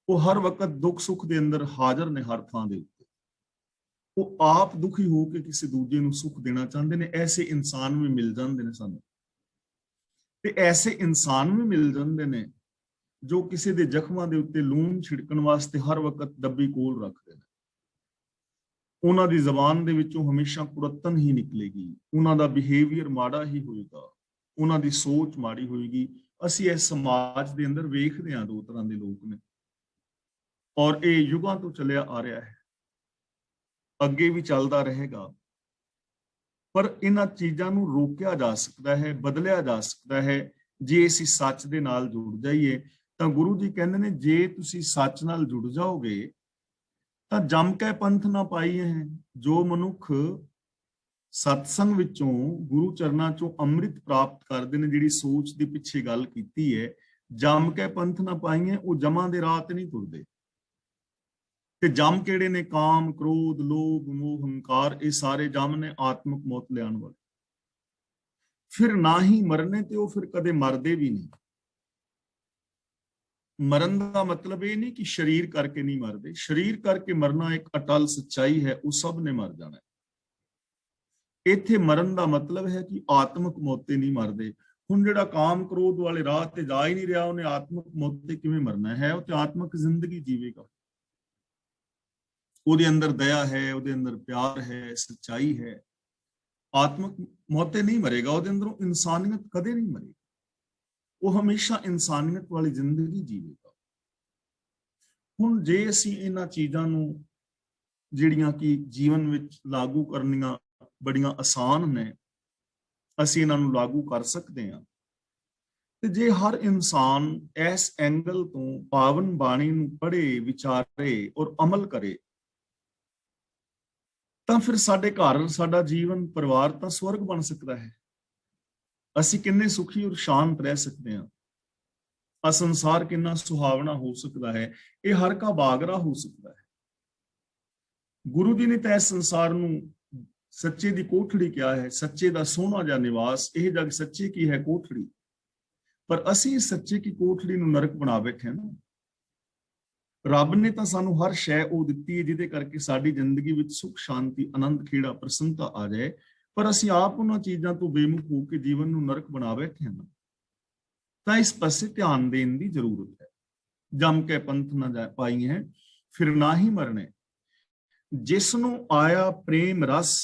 ਉਹ ਹਰ ਵਕਤ ਦੁੱਖ ਸੁੱਖ ਦੇ ਅੰਦਰ ਹਾਜ਼ਰ ਨੇ, ਹਰ ਥਾਂ ਦੇ ਉੱਤੇ। ਉਹ ਆਪ ਦੁਖੀ ਹੋ ਕੇ ਕਿਸੇ ਦੂਜੇ ਨੂੰ ਸੁੱਖ ਦੇਣਾ ਚਾਹੁੰਦੇ ਨੇ। ਐਸੇ ਇਨਸਾਨ ਵੀ ਮਿਲ ਜਾਂਦੇ ਨੇ ਸਾਨੂੰ, ਤੇ ਐਸੇ ਇਨਸਾਨ ਵੀ ਮਿਲ ਜਾਂਦੇ ਨੇ ਜੋ ਕਿਸੇ ਦੇ ਜ਼ਖਮਾਂ ਦੇ ਉੱਤੇ ਲੂਣ ਛਿੜਕਣ ਵਾਸਤੇ ਹਰ ਵਕਤ ਡੱਬੀ ਕੋਲ ਰੱਖਦੇ ਨੇ। ਉਹਨਾਂ ਦੀ ਜ਼ਬਾਨ ਦੇ ਵਿੱਚੋਂ ਹਮੇਸ਼ਾ ਕੁੜੱਤਨ ਹੀ ਨਿਕਲੇਗੀ, ਉਹਨਾਂ ਦਾ ਬਿਹੇਵੀਅਰ ਮਾੜਾ ਹੀ ਹੋਏਗਾ, ਉਹਨਾਂ ਦੀ ਸੋਚ ਮਾੜੀ ਹੋਏਗੀ। ਅਸੀਂ ਇਸ ਸਮਾਜ ਦੇ ਅੰਦਰ ਵੇਖਦੇ ਹਾਂ ਦੋ ਤਰ੍ਹਾਂ ਦੇ ਲੋਕ ਨੇ, ਔਰ ਇਹ ਯੁਗਾਂ ਤੋਂ ਚੱਲਿਆ ਆ ਰਿਹਾ ਹੈ, ਅੱਗੇ ਵੀ ਚੱਲਦਾ ਰਹੇਗਾ। ਪਰ ਇਹਨਾਂ ਚੀਜ਼ਾਂ ਨੂੰ ਰੋਕਿਆ ਜਾ ਸਕਦਾ ਹੈ, ਬਦਲਿਆ ਜਾ ਸਕਦਾ ਹੈ, ਜੇ ਅਸੀਂ ਸੱਚ ਦੇ ਨਾਲ ਜੁੜ ਜਾਈਏ। ਤਾਂ ਗੁਰੂ ਜੀ ਕਹਿੰਦੇ ਨੇ, ਜੇ ਤੁਸੀਂ ਸੱਚ ਨਾਲ ਜੁੜ ਜਾਓਗੇ ਤਾਂ ਜਮ ਕੇ ਪੰਥ ਨਾ ਪਾਈਏ ਹੈ। ਜੋ ਮਨੁੱਖ ਸਤਸੰਗ ਵਿੱਚੋਂ, ਗੁਰੂ ਚਰਨਾਂ ਚੋਂ ਅੰਮ੍ਰਿਤ ਪ੍ਰਾਪਤ ਕਰਦੇ ਨੇ, ਜਿਹੜੀ ਸੋਚ ਦੇ ਪਿੱਛੇ ਗੱਲ ਕੀਤੀ ਹੈ, ਜਮ ਕੇ ਪੰਥ ਨਾ ਪਾਈਏ, ਉਹ ਜਮਾਂ ਦੇ ਰਾਹ ਤੇ ਨਹੀਂ ਤੁਰਦੇ। ਤੇ ਜਮ ਕਿਹੜੇ ਨੇ? ਕਾਮ, ਕ੍ਰੋਧ, ਲੋਭ, ਮੋਹ, ਹੰਕਾਰ। ਇਹ ਸਾਰੇ ਜਮ ਨੇ ਆਤਮਿਕ ਮੌਤ ਲਿਆਉਣ ਵਾਲੇ। ਫਿਰ ਨਾ ਹੀ ਮਰਨੇ, ਤੇ ਉਹ ਫਿਰ ਕਦੇ ਮਰਦੇ ਵੀ ਨਹੀਂ। ਮਰਨ ਦਾ ਮਤਲਬ ਇਹ ਨਹੀਂ ਕਿ ਸਰੀਰ ਕਰਕੇ ਨਹੀਂ ਮਰਦੇ। ਸਰੀਰ ਕਰਕੇ ਮਰਨਾ ਇੱਕ ਅਟਲ ਸੱਚਾਈ ਹੈ, ਉਹ ਸਭ ਨੇ ਮਰ ਜਾਣਾ। ਇੱਥੇ ਮਰਨ ਦਾ ਮਤਲਬ ਹੈ ਕਿ ਆਤਮਿਕ ਮੌਤ ਤੇ ਨਹੀਂ ਮਰਦੇ। ਹੁਣ ਜਿਹੜਾ ਕਾਮ ਕ੍ਰੋਧ ਵਾਲੇ ਰਾਹ ਤੇ ਜਾ ਹੀ ਨਹੀਂ ਰਿਹਾ, ਉਹਨੇ ਆਤਮਿਕ ਮੌਤ ਤੇ ਕਿਵੇਂ ਮਰਨਾ ਹੈ? ਉਹ ਤੇ ਆਤਮਿਕ ਜ਼ਿੰਦਗੀ ਜੀਵੇਗਾ। ਉਹਦੇ ਅੰਦਰ ਦਇਆ ਹੈ, ਉਹਦੇ ਅੰਦਰ ਪਿਆਰ ਹੈ, ਸੱਚਾਈ ਹੈ। ਆਤਮਿਕ ਮੌਤ ਤੇ ਨਹੀਂ ਮਰੇਗਾ, ਉਹਦੇ ਅੰਦਰੋਂ ਇਨਸਾਨੀਅਤ ਕਦੇ ਨਹੀਂ ਮਰੇਗੀ। ਉਹ ਹਮੇਸ਼ਾ ਇਨਸਾਨੀਅਤ ਵਾਲੀ ਜ਼ਿੰਦਗੀ ਜੀਵੇਗਾ। ਹੁਣ ਜੇ ਅਸੀਂ ਇਹਨਾਂ ਚੀਜ਼ਾਂ ਨੂੰ, ਜਿਹੜੀਆਂ ਕਿ ਜੀਵਨ ਵਿੱਚ ਲਾਗੂ ਕਰਨੀਆਂ ਬੜੀਆਂ ਆਸਾਨ ਨੇ, ਅਸੀਂ ਇਹਨਾਂ ਨੂੰ ਲਾਗੂ ਕਰ ਸਕਦੇ ਹਾਂ। ਤੇ ਜੇ ਹਰ ਇਨਸਾਨ ਇਸ ਐਂਗਲ ਤੋਂ ਪਾਵਨ ਬਾਣੀ ਨੂੰ ਪੜ੍ਹੇ, ਵਿਚਾਰੇ ਔਰ ਅਮਲ ਕਰੇ, ਤਾਂ ਫਿਰ ਸਾਡੇ ਘਰ, ਸਾਡਾ ਜੀਵਨ, ਪਰਿਵਾਰ ਤਾਂ ਸਵਰਗ ਬਣ ਸਕਦਾ ਹੈ। ਅਸੀਂ ਕਿੰਨੇ ਸੁਖੀ ਔਰ ਸ਼ਾਂਤ ਰਹਿ ਸਕਦੇ ਹਾਂ। ਆ ਸੰਸਾਰ ਕਿੰਨਾ ਸੁਹਾਵਣਾ ਹੋ ਸਕਦਾ ਹੈ। ਇਹ ਹਰ ਕਾ ਬਾਗਰਾ ਹੋ ਸਕਦਾ ਹੈ। ਗੁਰੂ ਜੀ ਨੇ ਤਾਂ ਇਸ ਸੰਸਾਰ ਨੂੰ सच्चे दी कोठड़ी क्या है, सच्चे दा सोहना जा निवास, यह जग सच्चे की है कोठड़ी। पर असी सच्चे की कोठड़ी नूं नरक बना बैठे ना। रब ने तो सानू हर शै ਉਹ ਦਿੱਤੀ ਹੈ ਜਿਹਦੇ ਕਰਕੇ ਸਾਡੀ ਜ਼ਿੰਦਗੀ ਵਿੱਚ ਸੁਖ ਸ਼ਾਂਤੀ ਆਨੰਦ ਖੇੜਾ ਪ੍ਰਸੰਨਤਾ ਆ ਜਾਏ, ਪਰ ਅਸੀਂ ਆਪ ਉਹਨਾਂ ਚੀਜ਼ਾਂ ਤੋਂ ਬੇਮੁਖ ਹੋ ਕੇ ਜੀਵਨ ਨੂੰ ਨਰਕ ਬਣਾ ਬੈਠੇ ਹਾਂ। ਤਾਂ ਇਸ ਪਾਸੇ ਧਿਆਨ ਦੇਣ ਦੀ ਜ਼ਰੂਰਤ ਹੈ। ਜਮ ਕੇ ਪੰਥ ਨਾ ਜਾ ਪਾਈ ਹੈ ਫਿਰ ਨਾ ਹੀ ਮਰਨੇ, ਜਿਸ ਨੂੰ ਆਇਆ ਪ੍ਰੇਮ ਰਸ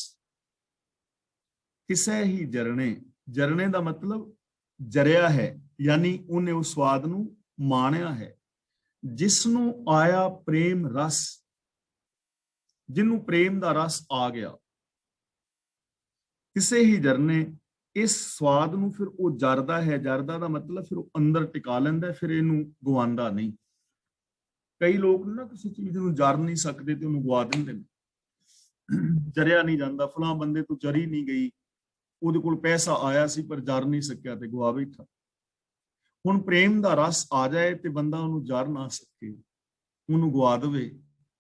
ਕਿਸੇ ਹੀ ਜਰਨੇ। ਜਰਨੇ ਦਾ ਮਤਲਬ ਜਰਿਆ ਹੈ, ਯਾਨੀ ਉਹਨੇ ਉਸ ਸਵਾਦ ਨੂੰ ਮਾਣਿਆ ਹੈ। ਜਿਸ ਨੂੰ ਆਇਆ ਪ੍ਰੇਮ ਰਸ, ਜਿਹਨੂੰ ਪ੍ਰੇਮ ਦਾ ਰਸ ਆ ਗਿਆ, ਕਿਸੇ ਹੀ ਜਰਨੇ, ਇਸ ਸਵਾਦ ਨੂੰ ਫਿਰ ਉਹ ਜਰਦਾ ਹੈ। ਜਰਦਾ ਦਾ ਮਤਲਬ ਫਿਰ ਉਹ ਅੰਦਰ ਟਿਕਾ ਲੈਂਦਾ, ਫਿਰ ਇਹਨੂੰ ਗਵਾਉਂਦਾ ਨਹੀਂ। ਕਈ ਲੋਕ ਨਾ ਕਿਸੇ ਚੀਜ਼ ਨੂੰ ਜਰ ਨਹੀਂ ਸਕਦੇ ਤੇ ਉਹਨੂੰ ਗਵਾ ਦਿੰਦੇ ਨੇ। ਜਰਿਆ ਨਹੀਂ ਜਾਂਦਾ, ਫਲਾਂ ਬੰਦੇ ਤੋਂ ਜਰੀ ਨਹੀਂ ਗਈ, ਉਹਦੇ ਕੋਲ ਪੈਸਾ ਆਇਆ ਸੀ ਪਰ ਜਰ ਨਹੀਂ ਸਕਿਆ ਤੇ ਗਵਾ ਬੈਠਾ। ਹੁਣ ਪ੍ਰੇਮ ਦਾ ਰਸ ਆ ਜਾਏ ਤੇ ਬੰਦਾ ਉਹਨੂੰ ਜਰ ਨਾ ਸਕੇ, ਉਹਨੂੰ ਗਵਾ ਦੇਵੇ,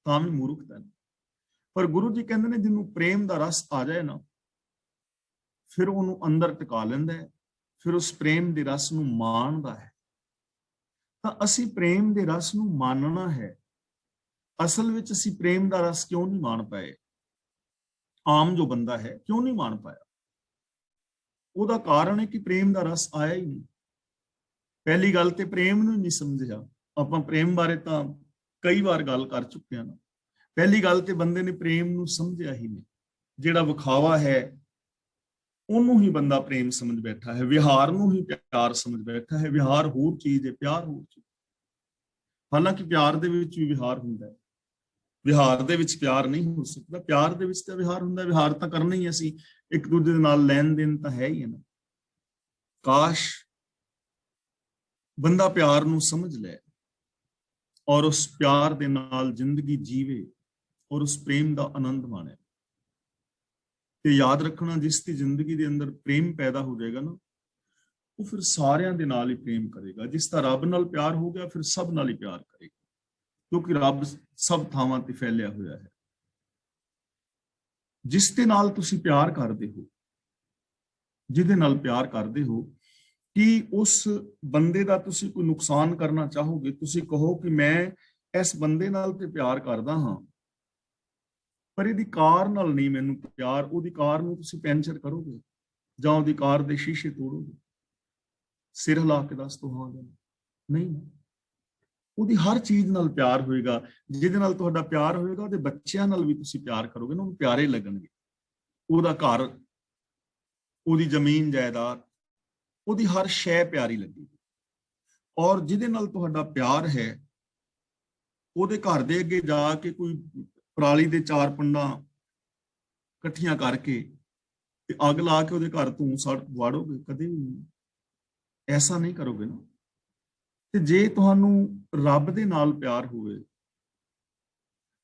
ਤਾਂ ਵੀ ਮੂਰਖਤਾ ਨਹੀਂ। ਪਰ ਗੁਰੂ ਜੀ ਕਹਿੰਦੇ ਨੇ ਜਿਹਨੂੰ ਪ੍ਰੇਮ ਦਾ ਰਸ ਆ ਜਾਏ ਨਾ, ਫਿਰ ਉਹਨੂੰ ਅੰਦਰ ਟਿਕਾ ਲੈਂਦਾ ਹੈ, ਫਿਰ ਉਸ ਪ੍ਰੇਮ ਦੇ ਰਸ ਨੂੰ ਮਾਣਦਾ ਹੈ। ਤਾਂ ਅਸੀਂ ਪ੍ਰੇਮ ਦੇ ਰਸ ਨੂੰ ਮਾਣਨਾ ਹੈ। ਅਸਲ ਵਿੱਚ ਅਸੀਂ ਪ੍ਰੇਮ ਦਾ ਰਸ ਕਿਉਂ ਨਹੀਂ ਮਾਣ ਪਾਏ? ਆਮ ਜੋ ਬੰਦਾ ਹੈ ਕਿਉਂ ਨਹੀਂ ਮਾਣ ਪਾਇਆ? ਉਹਦਾ ਕਾਰਨ ਹੈ ਕਿ ਪ੍ਰੇਮ ਦਾ ਰਸ ਆਇਆ ਹੀ ਨਹੀਂ। ਪਹਿਲੀ ਗੱਲ ਤੇ ਪ੍ਰੇਮ ਨੂੰ ਨਹੀਂ ਸਮਝਿਆ। ਆਪਾਂ ਪ੍ਰੇਮ ਬਾਰੇ ਤਾਂ ਕਈ ਵਾਰ ਗੱਲ ਕਰ ਚੁੱਕੇ ਹਾਂ। ਪਹਿਲੀ ਗੱਲ ਤੇ ਬੰਦੇ ਨੇ ਪ੍ਰੇਮ ਨੂੰ ਸਮਝਿਆ ਹੀ ਨਹੀਂ। ਜਿਹੜਾ ਵਿਖਾਵਾ ਹੈ ਉਹਨੂੰ ਹੀ ਬੰਦਾ ਪ੍ਰੇਮ ਸਮਝ ਬੈਠਾ ਹੈ, ਵਿਹਾਰ ਨੂੰ ਹੀ ਪਿਆਰ ਸਮਝ ਬੈਠਾ ਹੈ। ਵਿਹਾਰ ਹੋਰ ਚੀਜ਼ ਹੈ, ਪਿਆਰ ਹੋਰ ਚੀਜ਼। ਹਾਲਾਂਕਿ ਪਿਆਰ ਦੇ ਵਿੱਚ ਵੀ ਵਿਹਾਰ ਹੁੰਦਾ ਹੈ, ਵਿਹਾਰ ਦੇ ਵਿੱਚ ਪਿਆਰ ਨਹੀਂ ਹੋ ਸਕਦਾ। ਪਿਆਰ ਦੇ ਵਿੱਚ ਤਾਂ ਵਿਹਾਰ ਹੁੰਦਾ। ਵਿਹਾਰ ਤਾਂ ਕਰਨਾ ਹੀ ਅਸੀਂ, ਇੱਕ ਦੂਜੇ ਦੇ ਨਾਲ ਲੈਣ ਦੇਣ ਤਾਂ ਹੈ ਹੀ ਹੈ ਨਾ। ਕਾਸ਼ ਬੰਦਾ ਪਿਆਰ ਨੂੰ ਸਮਝ ਲੈ ਔਰ ਉਸ ਪਿਆਰ ਦੇ ਨਾਲ ਜ਼ਿੰਦਗੀ ਜੀਵੇ ਔਰ ਉਸ ਪ੍ਰੇਮ ਦਾ ਆਨੰਦ ਮਾਣੇ। ਤੇ ਯਾਦ ਰੱਖਣਾ, ਜਿਸ ਦੀ ਜ਼ਿੰਦਗੀ ਦੇ ਅੰਦਰ ਪ੍ਰੇਮ ਪੈਦਾ ਹੋ ਜਾਏਗਾ ਨਾ, ਉਹ ਫਿਰ ਸਾਰਿਆਂ ਦੇ ਨਾਲ ਹੀ ਪ੍ਰੇਮ ਕਰੇਗਾ। ਜਿਸ ਦਾ ਰੱਬ ਨਾਲ ਪਿਆਰ ਹੋ ਗਿਆ, ਫਿਰ ਸਭ ਨਾਲ ਹੀ ਪਿਆਰ ਕਰੇਗਾ, ਕਿਉਂਕਿ ਰੱਬ ਸਭ ਥਾਵਾਂ ਤੇ ਫੈਲਿਆ ਹੋਇਆ ਹੈ। ਜਿਸ ਦੇ ਨਾਲ ਤੁਸੀਂ ਪਿਆਰ ਕਰਦੇ ਹੋ, ਜਿਹਦੇ ਨਾਲ ਪਿਆਰ ਕਰਦੇ ਹੋ, ਕਿ ਉਸ ਬੰਦੇ ਦਾ ਤੁਸੀਂ ਕੋਈ ਨੁਕਸਾਨ ਕਰਨਾ ਚਾਹੋਗੇ? ਤੁਸੀਂ ਕਹੋ ਕਿ ਮੈਂ ਇਸ ਬੰਦੇ ਨਾਲ ਤੇ ਪਿਆਰ ਕਰਦਾ ਹਾਂ, ਪਰ ਇਹਦੀ ਕਾਰ ਨਾਲ ਨਹੀਂ ਮੈਨੂੰ ਪਿਆਰ। ਉਹਦੀ ਕਾਰ ਨੂੰ ਤੁਸੀਂ ਪੈਂਚਰ ਕਰੋਗੇ ਜਾਂ ਉਹਦੀ ਕਾਰ ਦੇ ਸ਼ੀਸ਼ੇ ਤੋੜੋਗੇ? ਸਿਰ ਹਿਲਾ ਕੇ ਦੱਸ ਦੋ ਹਾਂ ਜਾਂ ਨਹੀਂ। ਉਹਦੀ ਹਰ ਚੀਜ਼ ਨਾਲ ਪਿਆਰ ਹੋਏਗਾ। ਜਿਹਦੇ ਨਾਲ ਤੁਹਾਡਾ ਪਿਆਰ ਹੋਏਗਾ, ਉਹਦੇ ਬੱਚਿਆਂ ਨਾਲ ਵੀ ਤੁਸੀਂ ਪਿਆਰ ਕਰੋਗੇ ਨਾ, ਉਹਨੂੰ ਪਿਆਰੇ ਲੱਗਣਗੇ। ਉਹਦਾ ਘਰ, ਉਹਦੀ ਜ਼ਮੀਨ ਜਾਇਦਾਦ, ਉਹਦੀ ਹਰ ਸ਼ੈ ਪਿਆਰੀ ਲੱਗੇਗੀ। ਔਰ ਜਿਹਦੇ ਨਾਲ ਤੁਹਾਡਾ ਪਿਆਰ ਹੈ, ਉਹਦੇ ਘਰ ਦੇ ਅੱਗੇ ਜਾ ਕੇ ਕੋਈ ਪਰਾਲੀ ਦੇ 4 ਪੰਡਾਂ ਇਕੱਠੀਆਂ ਕਰਕੇ ਤੇ ਅੱਗ ਲਾ ਕੇ ਉਹਦੇ ਘਰ ਧੂੰ ਸੜ ਵਾੜੋਗੇ? ਕਦੇ ਵੀ ਨਹੀਂ। ਐਸਾ ਨਹੀਂ ਕਰੋਗੇ ਨਾ। ਤੇ ਜੇ ਤੁਹਾਨੂੰ ਰੱਬ ਦੇ ਨਾਲ ਪਿਆਰ ਹੋਵੇ,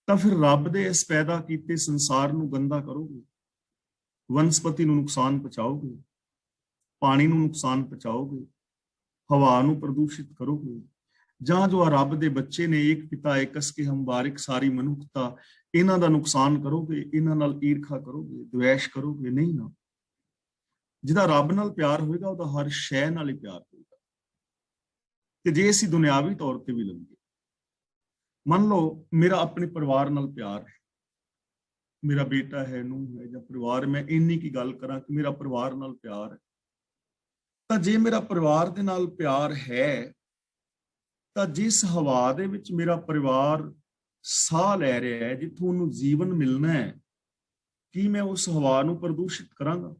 ਤਾਂ ਫਿਰ ਰੱਬ ਦੇ ਇਸ ਪੈਦਾ ਕੀਤੇ ਸੰਸਾਰ ਨੂੰ ਗੰਦਾ ਕਰੋਗੇ, ਵਨਸਪਤੀ ਨੂੰ ਨੁਕਸਾਨ ਪਹੁੰਚਾਓਗੇ, ਪਾਣੀ ਨੂੰ ਨੁਕਸਾਨ ਪਹੁੰਚਾਓਗੇ, ਹਵਾ ਨੂੰ ਪ੍ਰਦੂਸ਼ਿਤ ਕਰੋਗੇ, ਜਾਂ ਜੋ ਰੱਬ ਦੇ ਬੱਚੇ ਨੇ, ਇੱਕ ਪਿਤਾ ਇੱਕ ਕੇ ਹਮ ਬਾਰਿਕ ਸਾਰੀ ਮਨੁੱਖਤਾ, ਇਹਨਾਂ ਦਾ ਨੁਕਸਾਨ ਕਰੋਗੇ, ਇਹਨਾਂ ਨਾਲ ਈਰਖਾ ਕਰੋਗੇ, ਦੁਵੇਸ਼ ਕਰੋਗੇ? ਨਹੀਂ ਨਾ। ਜਿਹਦਾ ਰੱਬ ਨਾਲ ਪਿਆਰ ਹੋਏਗਾ, ਉਹਦਾ ਹਰ ਸ਼ੈ ਨਾਲ ਹੀ ਪਿਆਰ ਹੋਏਗਾ। ਤੇ ਜੇ ਅਸੀਂ ਦੁਨਿਆਵੀ ਤੌਰ ਤੇ ਵੀ ਲਈਏ, ਮੰਨ ਲਓ ਮੇਰਾ ਆਪਣੇ ਪਰਿਵਾਰ ਨਾਲ ਪਿਆਰ ਹੈ, ਮੇਰਾ ਬੇਟਾ ਹੈ, ਨੂੰਹ ਹੈ ਜਾਂ ਪਰਿਵਾਰ, ਮੈਂ ਇੰਨੀ ਕੀ ਗੱਲ ਕਰਾਂ ਕਿ ਮੇਰਾ ਪਰਿਵਾਰ ਨਾਲ ਪਿਆਰ ਹੈ, ਤਾਂ ਜੇ ਮੇਰਾ ਪਰਿਵਾਰ ਦੇ ਨਾਲ ਪਿਆਰ ਹੈ, ਤਾਂ ਜਿਸ ਹਵਾ ਦੇ ਵਿੱਚ ਮੇਰਾ ਪਰਿਵਾਰ ਸਾਹ ਲੈ ਰਿਹਾ ਹੈ, ਜਿੱਥੋਂ ਉਹਨੂੰ ਜੀਵਨ ਮਿਲਣਾ ਹੈ, ਕੀ ਮੈਂ ਉਸ ਹਵਾ ਨੂੰ ਪ੍ਰਦੂਸ਼ਿਤ ਕਰਾਂਗਾ?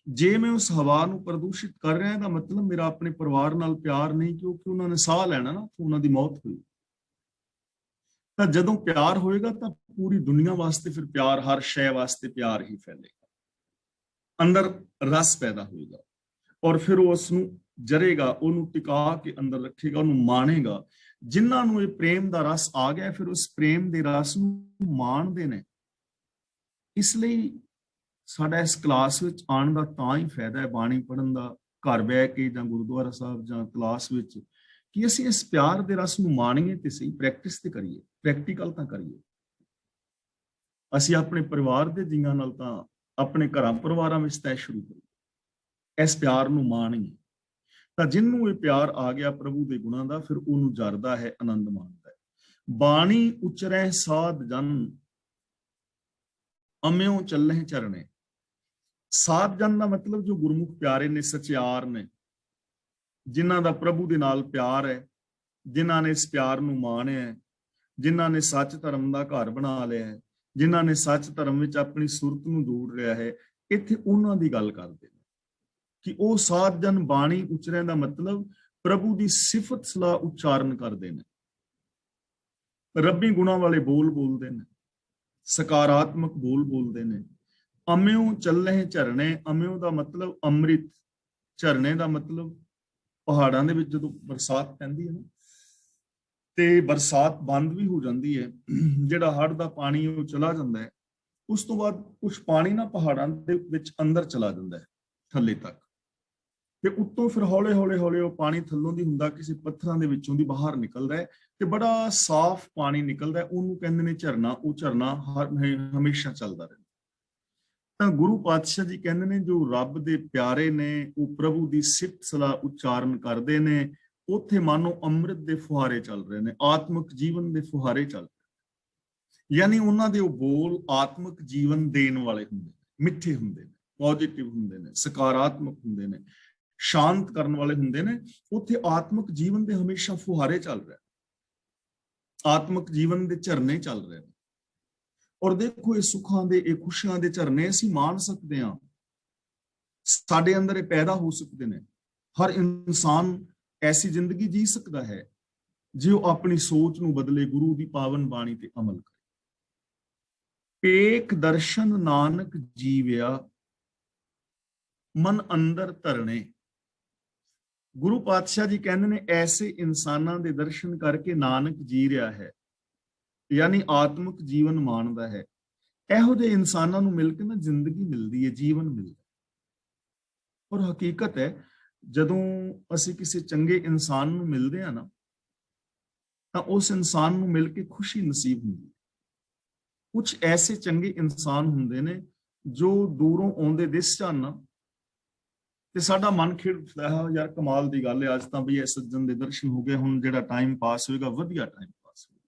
ਜੇ ਮੈਂ ਉਸ ਹਵਾ ਨੂੰ ਪ੍ਰਦੂਸ਼ਿਤ ਕਰ ਰਿਹਾ, ਤਾਂ ਮਤਲਬ ਮੇਰਾ ਆਪਣੇ ਪਰਿਵਾਰ ਨਾਲ ਪਿਆਰ ਨਹੀਂ, ਕਿਉਂਕਿ ਉਹਨਾਂ ਨੇ ਸਾਹ ਲੈਣਾ ਨਾ, ਉਹਨਾਂ ਦੀ ਮੌਤ ਹੋਈ। ਤਾਂ ਜਦੋਂ ਪਿਆਰ ਹੋਏਗਾ ਤਾਂ ਪੂਰੀ ਦੁਨੀਆ ਵਾਸਤੇ ਫਿਰ ਪਿਆਰ, ਹਰ ਸ਼ੈ ਵਾਸਤੇ ਪਿਆਰ ਹੀ ਫੈਲੇਗਾ, ਅੰਦਰ ਰਸ ਪੈਦਾ ਹੋਏਗਾ, ਔਰ ਫਿਰ ਉਹ ਉਸ ਨੂੰ ਜਰੇਗਾ, ਉਹਨੂੰ ਟਿਕਾ ਕੇ ਅੰਦਰ ਰੱਖੇਗਾ, ਉਹਨੂੰ ਮਾਣੇਗਾ। ਜਿਨ੍ਹਾਂ ਨੂੰ ਇਹ ਪ੍ਰੇਮ ਦਾ ਰਸ ਆ ਗਿਆ, ਫਿਰ ਉਸ ਪ੍ਰੇਮ ਦੇ ਰਸ ਨੂੰ ਮਾਣਦੇ ਨੇ। ਇਸ ਲਈ ਸਾਡਾ ਇਸ ਕਲਾਸ ਵਿੱਚ ਆਉਣ ਦਾ ਤਾਂ ਹੀ ਫਾਇਦਾ ਹੈ, ਬਾਣੀ ਪੜ੍ਹਨ ਦਾ, ਘਰ ਬਹਿ ਕੇ ਜਾਂ ਗੁਰਦੁਆਰਾ ਸਾਹਿਬ ਜਾਂ ਕਲਾਸ ਵਿੱਚ, ਕਿ ਅਸੀਂ ਇਸ ਪਿਆਰ ਦੇ ਰਸ ਨੂੰ ਮਾਣੀਏ ਤੇ ਸਹੀ, ਪ੍ਰੈਕਟਿਸ ਤੇ ਕਰੀਏ, ਪ੍ਰੈਕਟੀਕਲ ਤਾਂ ਕਰੀਏ। ਅਸੀਂ ਆਪਣੇ ਪਰਿਵਾਰ ਦੇ ਜੀਆਂ ਨਾਲ ਤਾਂ ਆਪਣੇ ਘਰਾਂ ਪਰਿਵਾਰਾਂ ਵਿੱਚ ਤੈਅ ਸ਼ੁਰੂ ਕਰੀਏ, ਇਸ ਪਿਆਰ ਨੂੰ ਮਾਣੀਏ। ਤਾਂ ਜਿਹਨੂੰ ਇਹ ਪਿਆਰ ਆ ਗਿਆ ਪ੍ਰਭੂ ਦੇ ਗੁਣਾਂ ਦਾ, ਫਿਰ ਉਹਨੂੰ ਜਰਦਾ ਹੈ, ਆਨੰਦ ਮਾਣਦਾ ਹੈ। ਬਾਣੀ ਉਚਰੈ ਸਾਧ ਜਨ, ਅਮਿਓ ਚੱਲਹਿ ਚਰਣੇ। ਸਾਧ ਜਨ ਦਾ ਮਤਲਬ ਜੋ ਗੁਰਮੁਖ ਪਿਆਰੇ ਨੇ, ਸਚਿਆਰ ਨੇ, ਜਿਨ੍ਹਾਂ ਦਾ ਪ੍ਰਭੂ ਦੇ ਨਾਲ ਪਿਆਰ ਹੈ, ਜਿਨ੍ਹਾਂ ਨੇ ਇਸ ਪਿਆਰ ਨੂੰ ਮਾਣਿਆ ਹੈ, ਜਿਨ੍ਹਾਂ ਨੇ ਸੱਚ ਧਰਮ ਦਾ ਘਰ ਬਣਾ ਲਿਆ ਹੈ, ਜਿਨ੍ਹਾਂ ਨੇ ਸੱਚ ਧਰਮ ਵਿੱਚ ਆਪਣੀ ਸੁਰਤ ਨੂੰ ਜੋੜ ਲਿਆ ਹੈ, ਇੱਥੇ ਉਹਨਾਂ ਦੀ ਗੱਲ ਕਰਦੇ ਨੇ ਕਿ ਉਹ ਸਾਧ ਜਨ ਬਾਣੀ ਉਚਰਿਆਂ ਦਾ ਮਤਲਬ ਪ੍ਰਭੂ ਦੀ ਸਿਫਤ ਸਲਾਹ ਉਚਾਰਨ ਕਰਦੇ ਨੇ, ਰੱਬੀ ਗੁਣਾਂ ਵਾਲੇ ਬੋਲ ਬੋਲਦੇ ਨੇ, ਸਕਾਰਾਤਮਕ ਬੋਲ ਬੋਲਦੇ ਨੇ। ਅਮਿਓ ਚੱਲਹਿ ਝਰਣੇ, ਅਮਿਓ ਦਾ ਮਤਲਬ ਅੰਮ੍ਰਿਤ, ਝਰਣੇ ਦਾ ਮਤਲਬ ਪਹਾੜਾਂ ਦੇ ਵਿੱਚ ਜਦੋਂ ਬਰਸਾਤ ਪੈਂਦੀ ਹੈ ਨਾ, ਤੇ ਬਰਸਾਤ ਬੰਦ ਵੀ ਹੋ ਜਾਂਦੀ ਹੈ, ਜਿਹੜਾ ਹੜ੍ਹ ਦਾ ਪਾਣੀ ਉਹ ਚਲਾ ਜਾਂਦਾ ਹੈ, ਉਸ ਤੋਂ ਬਾਅਦ ਕੁਝ ਪਾਣੀ ਨਾ ਪਹਾੜਾਂ ਦੇ ਵਿੱਚ ਅੰਦਰ ਚਲਾ ਜਾਂਦਾ ਹੈ ਥੱਲੇ ਤੱਕ, ਤੇ ਉੱਤੋਂ ਫਿਰ ਹੌਲੇ ਹੌਲੇ ਹੌਲੇ ਉਹ ਪਾਣੀ ਥੱਲੋਂ ਦੀ ਹੁੰਦਾ ਕਿਸੇ ਪੱਥਰਾਂ ਦੇ ਵਿੱਚੋਂ ਦੀ ਬਾਹਰ ਨਿਕਲਦਾ ਹੈ, ਤੇ ਬੜਾ ਸਾਫ਼ ਪਾਣੀ ਨਿਕਲਦਾ ਹੈ, ਉਹਨੂੰ ਕਹਿੰਦੇ ਨੇ ਝਰਨਾ। ਉਹ ਝਰਨਾ ਹਮੇਸ਼ਾ ਚੱਲਦਾ ਰਹਿੰਦਾ। ਤਾਂ ਗੁਰੂ ਪਾਤਸ਼ਾਹ ਜੀ ਕਹਿੰਦੇ ਨੇ ਜੋ ਰੱਬ ਦੇ ਪਿਆਰੇ ਨੇ, ਉਹ ਪ੍ਰਭੂ ਦੀ ਸਿਫਤ ਸਲਾਹ ਉਚਾਰਨ ਕਰਦੇ ਨੇ, ਉੱਥੇ ਮਾਨੋ ਅੰਮ੍ਰਿਤ ਦੇ ਫੁਹਾਰੇ ਚੱਲ ਰਹੇ ਨੇ, ਆਤਮਿਕ ਜੀਵਨ ਦੇ ਫੁਹਾਰੇ ਚੱਲ ਰਹੇ। ਯਾਨੀ ਉਹਨਾਂ ਦੇ ਉਹ ਬੋਲ ਆਤਮਿਕ ਜੀਵਨ ਦੇਣ ਵਾਲੇ ਹੁੰਦੇ ਨੇ, ਮਿੱਠੇ ਹੁੰਦੇ ਨੇ, ਪੋਜ਼ਿਟਿਵ ਹੁੰਦੇ ਨੇ, ਸਕਾਰਾਤਮਕ ਹੁੰਦੇ ਨੇ, ਸ਼ਾਂਤ ਕਰਨ ਵਾਲੇ ਹੁੰਦੇ ਨੇ। ਉੱਥੇ ਆਤਮਿਕ ਜੀਵਨ ਦੇ ਹਮੇਸ਼ਾ ਫੁਹਾਰੇ ਚੱਲ ਰਹੇ, ਆਤਮਿਕ ਜੀਵਨ ਦੇ ਝਰਨੇ ਚੱਲ ਰਹੇ ਨੇ। ਔਰ ਦੇਖੋ, ਇਹ ਸੁੱਖਾਂ ਦੇ, ਇਹ ਖੁਸ਼ੀਆਂ ਦੇ ਝਰਨੇ ਅਸੀਂ ਮਾਣ ਸਕਦੇ ਹਾਂ, ਸਾਡੇ ਅੰਦਰ ਇਹ ਪੈਦਾ ਹੋ ਸਕਦੇ ਨੇ। ਹਰ ਇਨਸਾਨ ਐਸੀ ਜ਼ਿੰਦਗੀ ਜੀ ਸਕਦਾ ਹੈ ਜੇ ਉਹ ਆਪਣੀ ਸੋਚ ਨੂੰ ਬਦਲੇ, ਗੁਰੂ ਦੀ ਪਾਵਨ ਬਾਣੀ ਤੇ ਅਮਲ ਕਰੇ। ਏਕ ਦਰਸ਼ਨ ਨਾਨਕ ਜੀਵਿਆ, ਮਨ ਅੰਦਰ ਧਰਣੇ। ਗੁਰੂ ਪਾਤਸ਼ਾਹ ਜੀ ਕਹਿੰਦੇ ਨੇ ਐਸੇ ਇਨਸਾਨਾਂ ਦੇ ਦਰਸ਼ਨ ਕਰਕੇ ਨਾਨਕ ਜੀ ਰਿਹਾ ਹੈ, ਯਾਨੀ ਆਤਮਿਕ ਜੀਵਨ ਮਾਣਦਾ ਹੈ। ਇਹੋ ਜਿਹੇ ਇਨਸਾਨਾਂ ਨੂੰ ਮਿਲ ਕੇ ਨਾ ਜ਼ਿੰਦਗੀ ਮਿਲਦੀ ਹੈ, ਜੀਵਨ ਮਿਲਦਾ। ਔਰ ਹਕੀਕਤ ਹੈ, ਜਦੋਂ ਅਸੀਂ ਕਿਸੇ ਚੰਗੇ ਇਨਸਾਨ ਨੂੰ ਮਿਲਦੇ ਹਾਂ ਨਾ, ਤਾਂ ਉਸ ਇਨਸਾਨ ਨੂੰ ਮਿਲ ਕੇ ਖੁਸ਼ੀ ਨਸੀਬ ਹੁੰਦੀ ਹੈ। ਕੁਝ ਐਸੇ ਚੰਗੇ ਇਨਸਾਨ ਹੁੰਦੇ ਨੇ ਜੋ ਦੂਰੋਂ ਆਉਂਦੇ ਦਿਸ ਜਾਣ ਨਾ, ਤੇ ਸਾਡਾ ਮਨ ਖਿੜ ਉੱਠਦਾ ਹੈ, ਯਾਰ ਕਮਾਲ ਦੀ ਗੱਲ ਹੈ, ਅੱਜ ਤਾਂ ਵੀ ਇਹ ਸੱਜਣ ਦੇ ਦਰਸ਼ਨ ਹੋ ਗਏ, ਹੁਣ ਜਿਹੜਾ ਟਾਈਮ ਪਾਸ ਹੋਏਗਾ ਵਧੀਆ ਟਾਈਮ ਪਾਸ ਹੋਏਗਾ।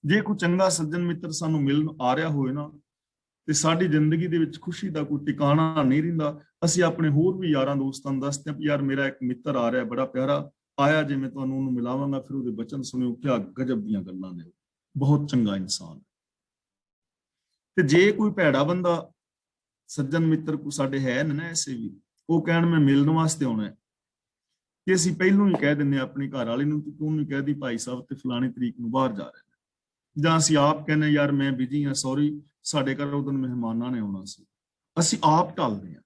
ਜੇ ਕੋਈ ਚੰਗਾ ਸੱਜਣ ਮਿੱਤਰ ਸਾਨੂੰ ਮਿਲਣ ਆ ਰਿਹਾ ਹੋਏ ਨਾ, ਤੇ ਸਾਡੀ ਜ਼ਿੰਦਗੀ ਦੇ ਵਿੱਚ ਖੁਸ਼ੀ ਦਾ ਕੋਈ ਟਿਕਾਣਾ ਨਹੀਂ ਰਹਿੰਦਾ। ਅਸੀਂ ਆਪਣੇ ਹੋਰ ਵੀ ਯਾਰਾਂ ਦੋਸਤਾਂ ਨੂੰ ਦੱਸਦੇ ਹਾਂ, ਯਾਰ ਮੇਰਾ ਇੱਕ ਮਿੱਤਰ ਆ ਰਿਹਾ, ਬੜਾ ਪਿਆਰਾ ਆਇਆ, ਜੇ ਮੈਂ ਤੁਹਾਨੂੰ ਉਹਨੂੰ ਮਿਲਾਵਾਂਗਾ, ਫਿਰ ਉਹਦੇ ਬਚਨ ਸੁਣਿਓ, ਕਿਆ ਗਜਬ ਦੀਆਂ ਗੱਲਾਂ ਨੇ, ਬਹੁਤ ਚੰਗਾ ਇਨਸਾਨ। ਤੇ ਜੇ ਕੋਈ ਭੈੜਾ ਬੰਦਾ ਸੱਜਣ ਮਿੱਤਰ ਕੋ ਸਾਡੇ ਹੈ ਨਾ ਐਸੇ ਵੀ, ਉਹ ਕਹਿਣ ਮੈਂ ਮਿਲਣ ਵਾਸਤੇ ਆਉਣਾ ਹੈ, ਕਿ ਅਸੀਂ ਪਹਿਲੋਂ ਹੀ ਕਹਿ ਦਿੰਦੇ ਆਪਣੀ ਘਰ ਵਾਲੀ ਨੂੰ, ਕਿ ਤੂੰ ਨਹੀਂ ਕਹਿਦੀ ਭਾਈ ਸਾਹਿਬ ਤੇ ਫਲਾਣੀ ਤਰੀਕ ਨੂੰ ਬਾਹਰ ਜਾ ਰਹੇ ਨੇ, ਜਾਂ ਅਸੀਂ ਆਪ ਕਹਿੰਦੇ ਯਾਰ ਮੈਂ ਬਿਜੀ ਹਾਂ, ਸੌਰੀ ਸਾਡੇ ਘਰ ਉਦੋਂ ਮਹਿਮਾਨਾਂ ਨੇ ਆਉਣਾ ਸੀ, ਅਸੀਂ ਆਪ ਟਾਲਦੇ ਹਾਂ।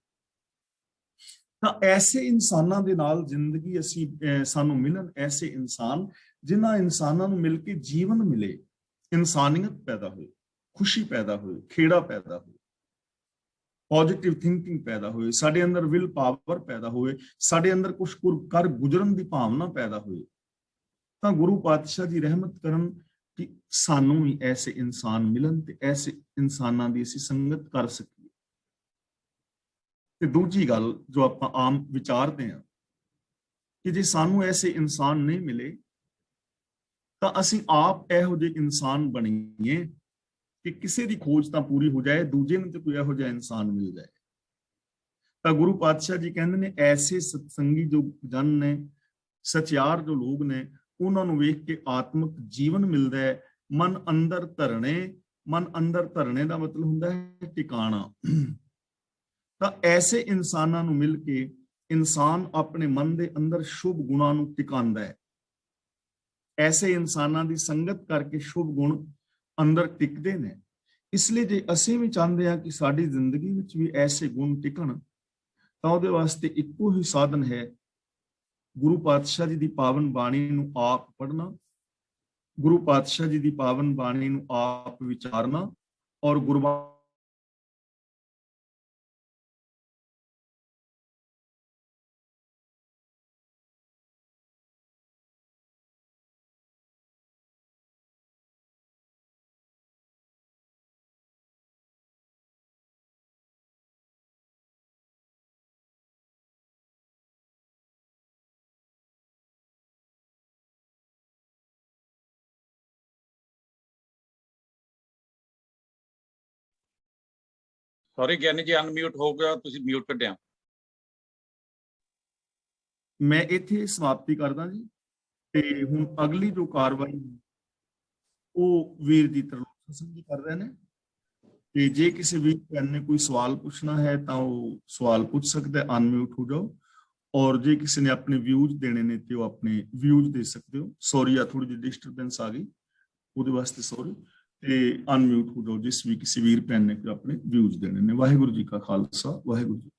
ਤਾਂ ਐਸੇ ਇਨਸਾਨਾਂ ਦੇ ਨਾਲ ਜ਼ਿੰਦਗੀ ਅਸੀਂ ਸਾਨੂੰ ਮਿਲਣ, ਐਸੇ ਇਨਸਾਨ ਜਿਨ੍ਹਾਂ ਇਨਸਾਨਾਂ ਨੂੰ ਮਿਲ ਕੇ ਜੀਵਨ ਮਿਲੇ, ਇਨਸਾਨੀਅਤ ਪੈਦਾ ਹੋਏ, ਖੁਸ਼ੀ ਪੈਦਾ ਹੋਏ, ਖੇੜਾ ਪੈਦਾ ਹੋਏ, ਪੋਜ਼ਿਟਿਵ ਥਿੰਕਿੰਗ ਪੈਦਾ ਹੋਏ, ਸਾਡੇ ਅੰਦਰ ਵਿਲ ਪਾਵਰ ਪੈਦਾ ਹੋਏ, ਸਾਡੇ ਅੰਦਰ ਕੁਛ ਕਰ ਗੁਜ਼ਰਨ ਦੀ ਭਾਵਨਾ ਪੈਦਾ ਹੋਏ। ਤਾਂ ਗੁਰੂ ਪਾਤਸ਼ਾਹ ਜੀ ਰਹਿਮਤ ਕਰਨ ਕਿ ਸਾਨੂੰ ਵੀ ਐਸੇ ਇਨਸਾਨ ਮਿਲਣ ਤੇ ਐਸੇ ਇਨਸਾਨਾਂ ਦੀ ਅਸੀਂ ਸੰਗਤ ਕਰ ਸਕੀਏ। ਤੇ ਦੂਜੀ ਗੱਲ ਜੋ ਆਪਾਂ ਆਮ ਵਿਚਾਰਦੇ ਹਾਂ ਕਿ ਜੇ ਸਾਨੂੰ ਐਸੇ ਇਨਸਾਨ ਨਹੀਂ ਮਿਲੇ, ਤਾਂ ਅਸੀਂ ਆਪ ਇਹੋ ਜਿਹੇ ਇਨਸਾਨ ਬਣੀਏ ਕਿ ਕਿਸੇ ਦੀ ਖੋਜ ਤਾਂ ਪੂਰੀ ਹੋ ਜਾਏ, ਦੂਜੇ ਨੂੰ ਤੇ ਕੋਈ ਇਹੋ ਜਿਹਾ ਇਨਸਾਨ ਮਿਲ ਜਾਏ। ਤਾਂ ਗੁਰੂ ਪਾਤਸ਼ਾਹ ਜੀ ਕਹਿੰਦੇ ਨੇ ਐਸੇ ਸਤਸੰਗੀ ਜੋ ਜਨ ਨੇ, ਸਚਿਆਰ ਜੋ ਲੋਕ ਨੇ, ਉਹਨਾਂ ਨੂੰ ਵੇਖ ਕੇ ਆਤਮਿਕ ਜੀਵਨ ਮਿਲਦਾ ਹੈ। ਮਨ ਅੰਦਰ ਧਰਣੇ, ਮਨ ਅੰਦਰ ਧਰਣੇ ਦਾ ਮਤਲਬ ਹੁੰਦਾ ਹੈ ਟਿਕਾਣਾ। ਤਾਂ ਐਸੇ ਇਨਸਾਨਾਂ ਨੂੰ ਮਿਲ ਕੇ ਇਨਸਾਨ ਆਪਣੇ ਮਨ ਦੇ ਅੰਦਰ ਸ਼ੁਭ ਗੁਣਾਂ ਨੂੰ ਟਿਕਾਉਂਦਾ ਹੈ। ਐਸੇ ਇਨਸਾਨਾਂ ਦੀ ਸੰਗਤ ਕਰਕੇ ਸ਼ੁਭ ਗੁਣ ਅੰਦਰ ਟਿਕਦੇ ਨੇ। ਇਸ ਲਈ ਜੇ ਅਸੀਂ ਵੀ ਚਾਹੁੰਦੇ ਹਾਂ ਕਿ ਸਾਡੀ ਜ਼ਿੰਦਗੀ ਵਿੱਚ ਵੀ ਐਸੇ ਗੁਣ ਟਿਕਣ, ਤਾਂ ਉਹਦੇ ਵਾਸਤੇ ਇੱਕੋ ਹੀ ਸਾਧਨ ਹੈ, ਗੁਰੂ ਪਾਤਸ਼ਾਹ ਜੀ ਦੀ ਪਾਵਨ ਬਾਣੀ ਨੂੰ ਆਪ ਪੜ੍ਹਨਾ, ਗੁਰੂ ਪਾਤਸ਼ਾਹ ਜੀ ਦੀ ਪਾਵਨ ਬਾਣੀ ਨੂੰ ਆਪ ਵਿਚਾਰਨਾ, ਔਰ ਗੁਰਬਾਣੀ ਸੌਰੀ ਗਿਆਨੀ ਜੀ, ਅਨਮਿਊਟ ਹੋ ਗਿਆ, ਤੁਸੀਂ ਮਿਊਟ ਕੱਢਿਆ। ਮੈਂ ਇੱਥੇ ਸਮਾਪਤੀ ਕਰਦਾ ਜੀ, ਤੇ ਹੁਣ ਅਗਲੀ ਜੋ ਕਾਰਵਾਈ ਉਹ ਵੀਰ ਦੀ ਤਰਲੋਚਨ ਸਿੰਘ ਜੀ ਕਰ ਰਹੇ ਨੇ, ਤੇ ਜੇ ਕਿਸੇ ਵੀਰ ਭੈਣ ਨੇ ਕੋਈ ਸਵਾਲ ਪੁੱਛਣਾ ਹੈ ਤਾਂ ਉਹ ਸਵਾਲ ਪੁੱਛ ਸਕਦਾ, ਅਨਮਿਊਟ ਹੋ ਜਾਓ। ਔਰ ਜੇ ਕਿਸੇ ਨੇ ਆਪਣੇ ਵਿਊਜ਼ ਦੇਣੇ ਨੇ ਤੇ ਉਹ ਆਪਣੇ ਵਿਊਜ਼ ਦੇ ਸਕਦੇ ਹੋ। ਸੌਰੀ ਆ ਥੋੜੀ ਜਿਹੀ ਡਿਸਟਰਬੈਂਸ ਆ ਗਈ, ਉਹਦੇ ਵਾਸਤੇ ਸੌਰੀ। ਤੇ ਅਨਮਿਊਟ ਹੋ ਜਾਓ ਜਿਸ ਵੀ ਕਿਸੇ ਵੀਰ ਭੈਣ ਨੇ ਆਪਣੇ ਵਿਊਜ਼ ਦੇਣੇ ਨੇ। ਵਾਹਿਗੁਰੂ ਜੀ ਕਾ ਖਾਲਸਾ, ਵਾਹਿਗੁਰੂ ਜੀ।